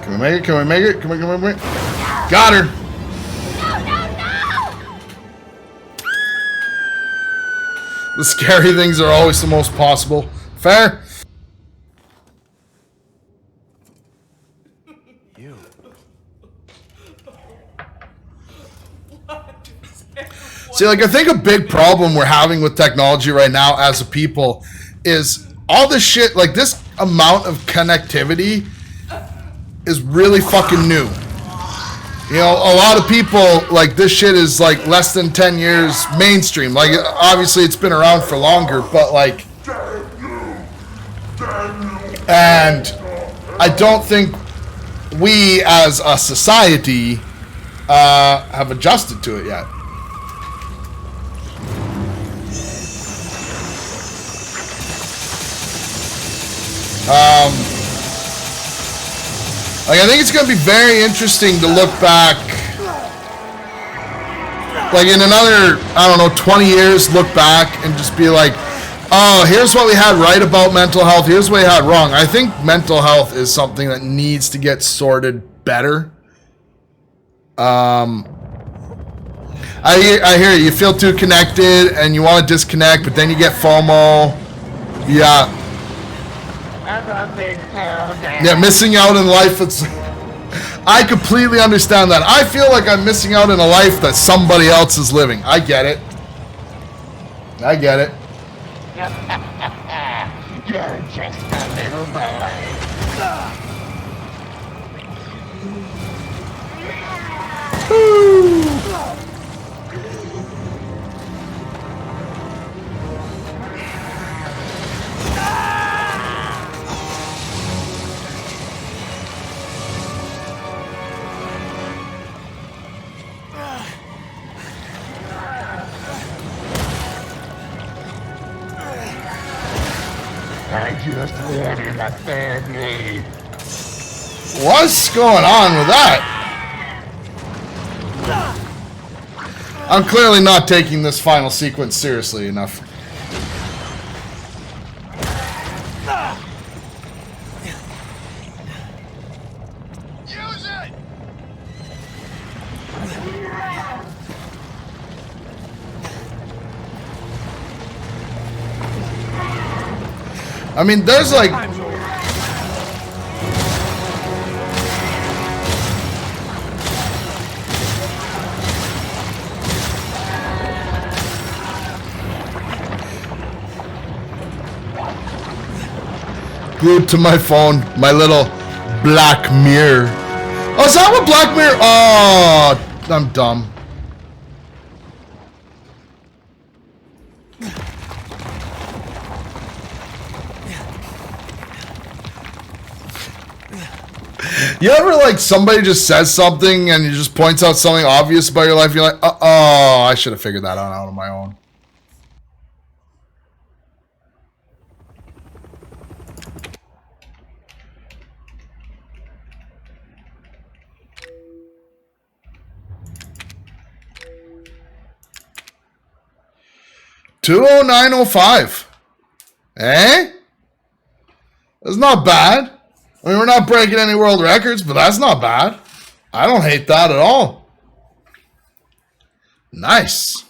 Can we make it? Can we make it? Come on, come on, come on. Got her. The scary things are always the most possible. Fair? See, like, I think a big problem we're having with technology right now as a people is all this shit, like, this amount of connectivity is really fucking new. You know, a lot of people, like, this shit is, like, less than 10 years mainstream. Like, obviously it's been around for longer, but, like... And I don't think we, as a society, have adjusted to it yet. Like, I think it's going to be very interesting to look back, like, in another, I don't know, 20 years, look back and just be like, oh, here's what we had right about mental health, here's what we had wrong. I think mental health is something that needs to get sorted better. I hear you feel too connected and you want to disconnect, but then you get FOMO. Yeah. Yeah, missing out in life. I completely understand that. I feel like I'm missing out in a life that somebody else is living. I get it. I get it. You're just a little boy. I just wanted a family. What's going on with that? I'm clearly not taking this final sequence seriously enough. Use it! I mean, there's like... Glued to my phone, my little Black Mirror. Oh, is that what Black Mirror? Oh, I'm dumb. You ever, like, somebody just says something and you just points out something obvious about your life, you're like, oh, I should have figured that out on my own. $209.05. Eh? That's not bad. I mean, we're not breaking any world records, but that's not bad. I don't hate that at all. Nice.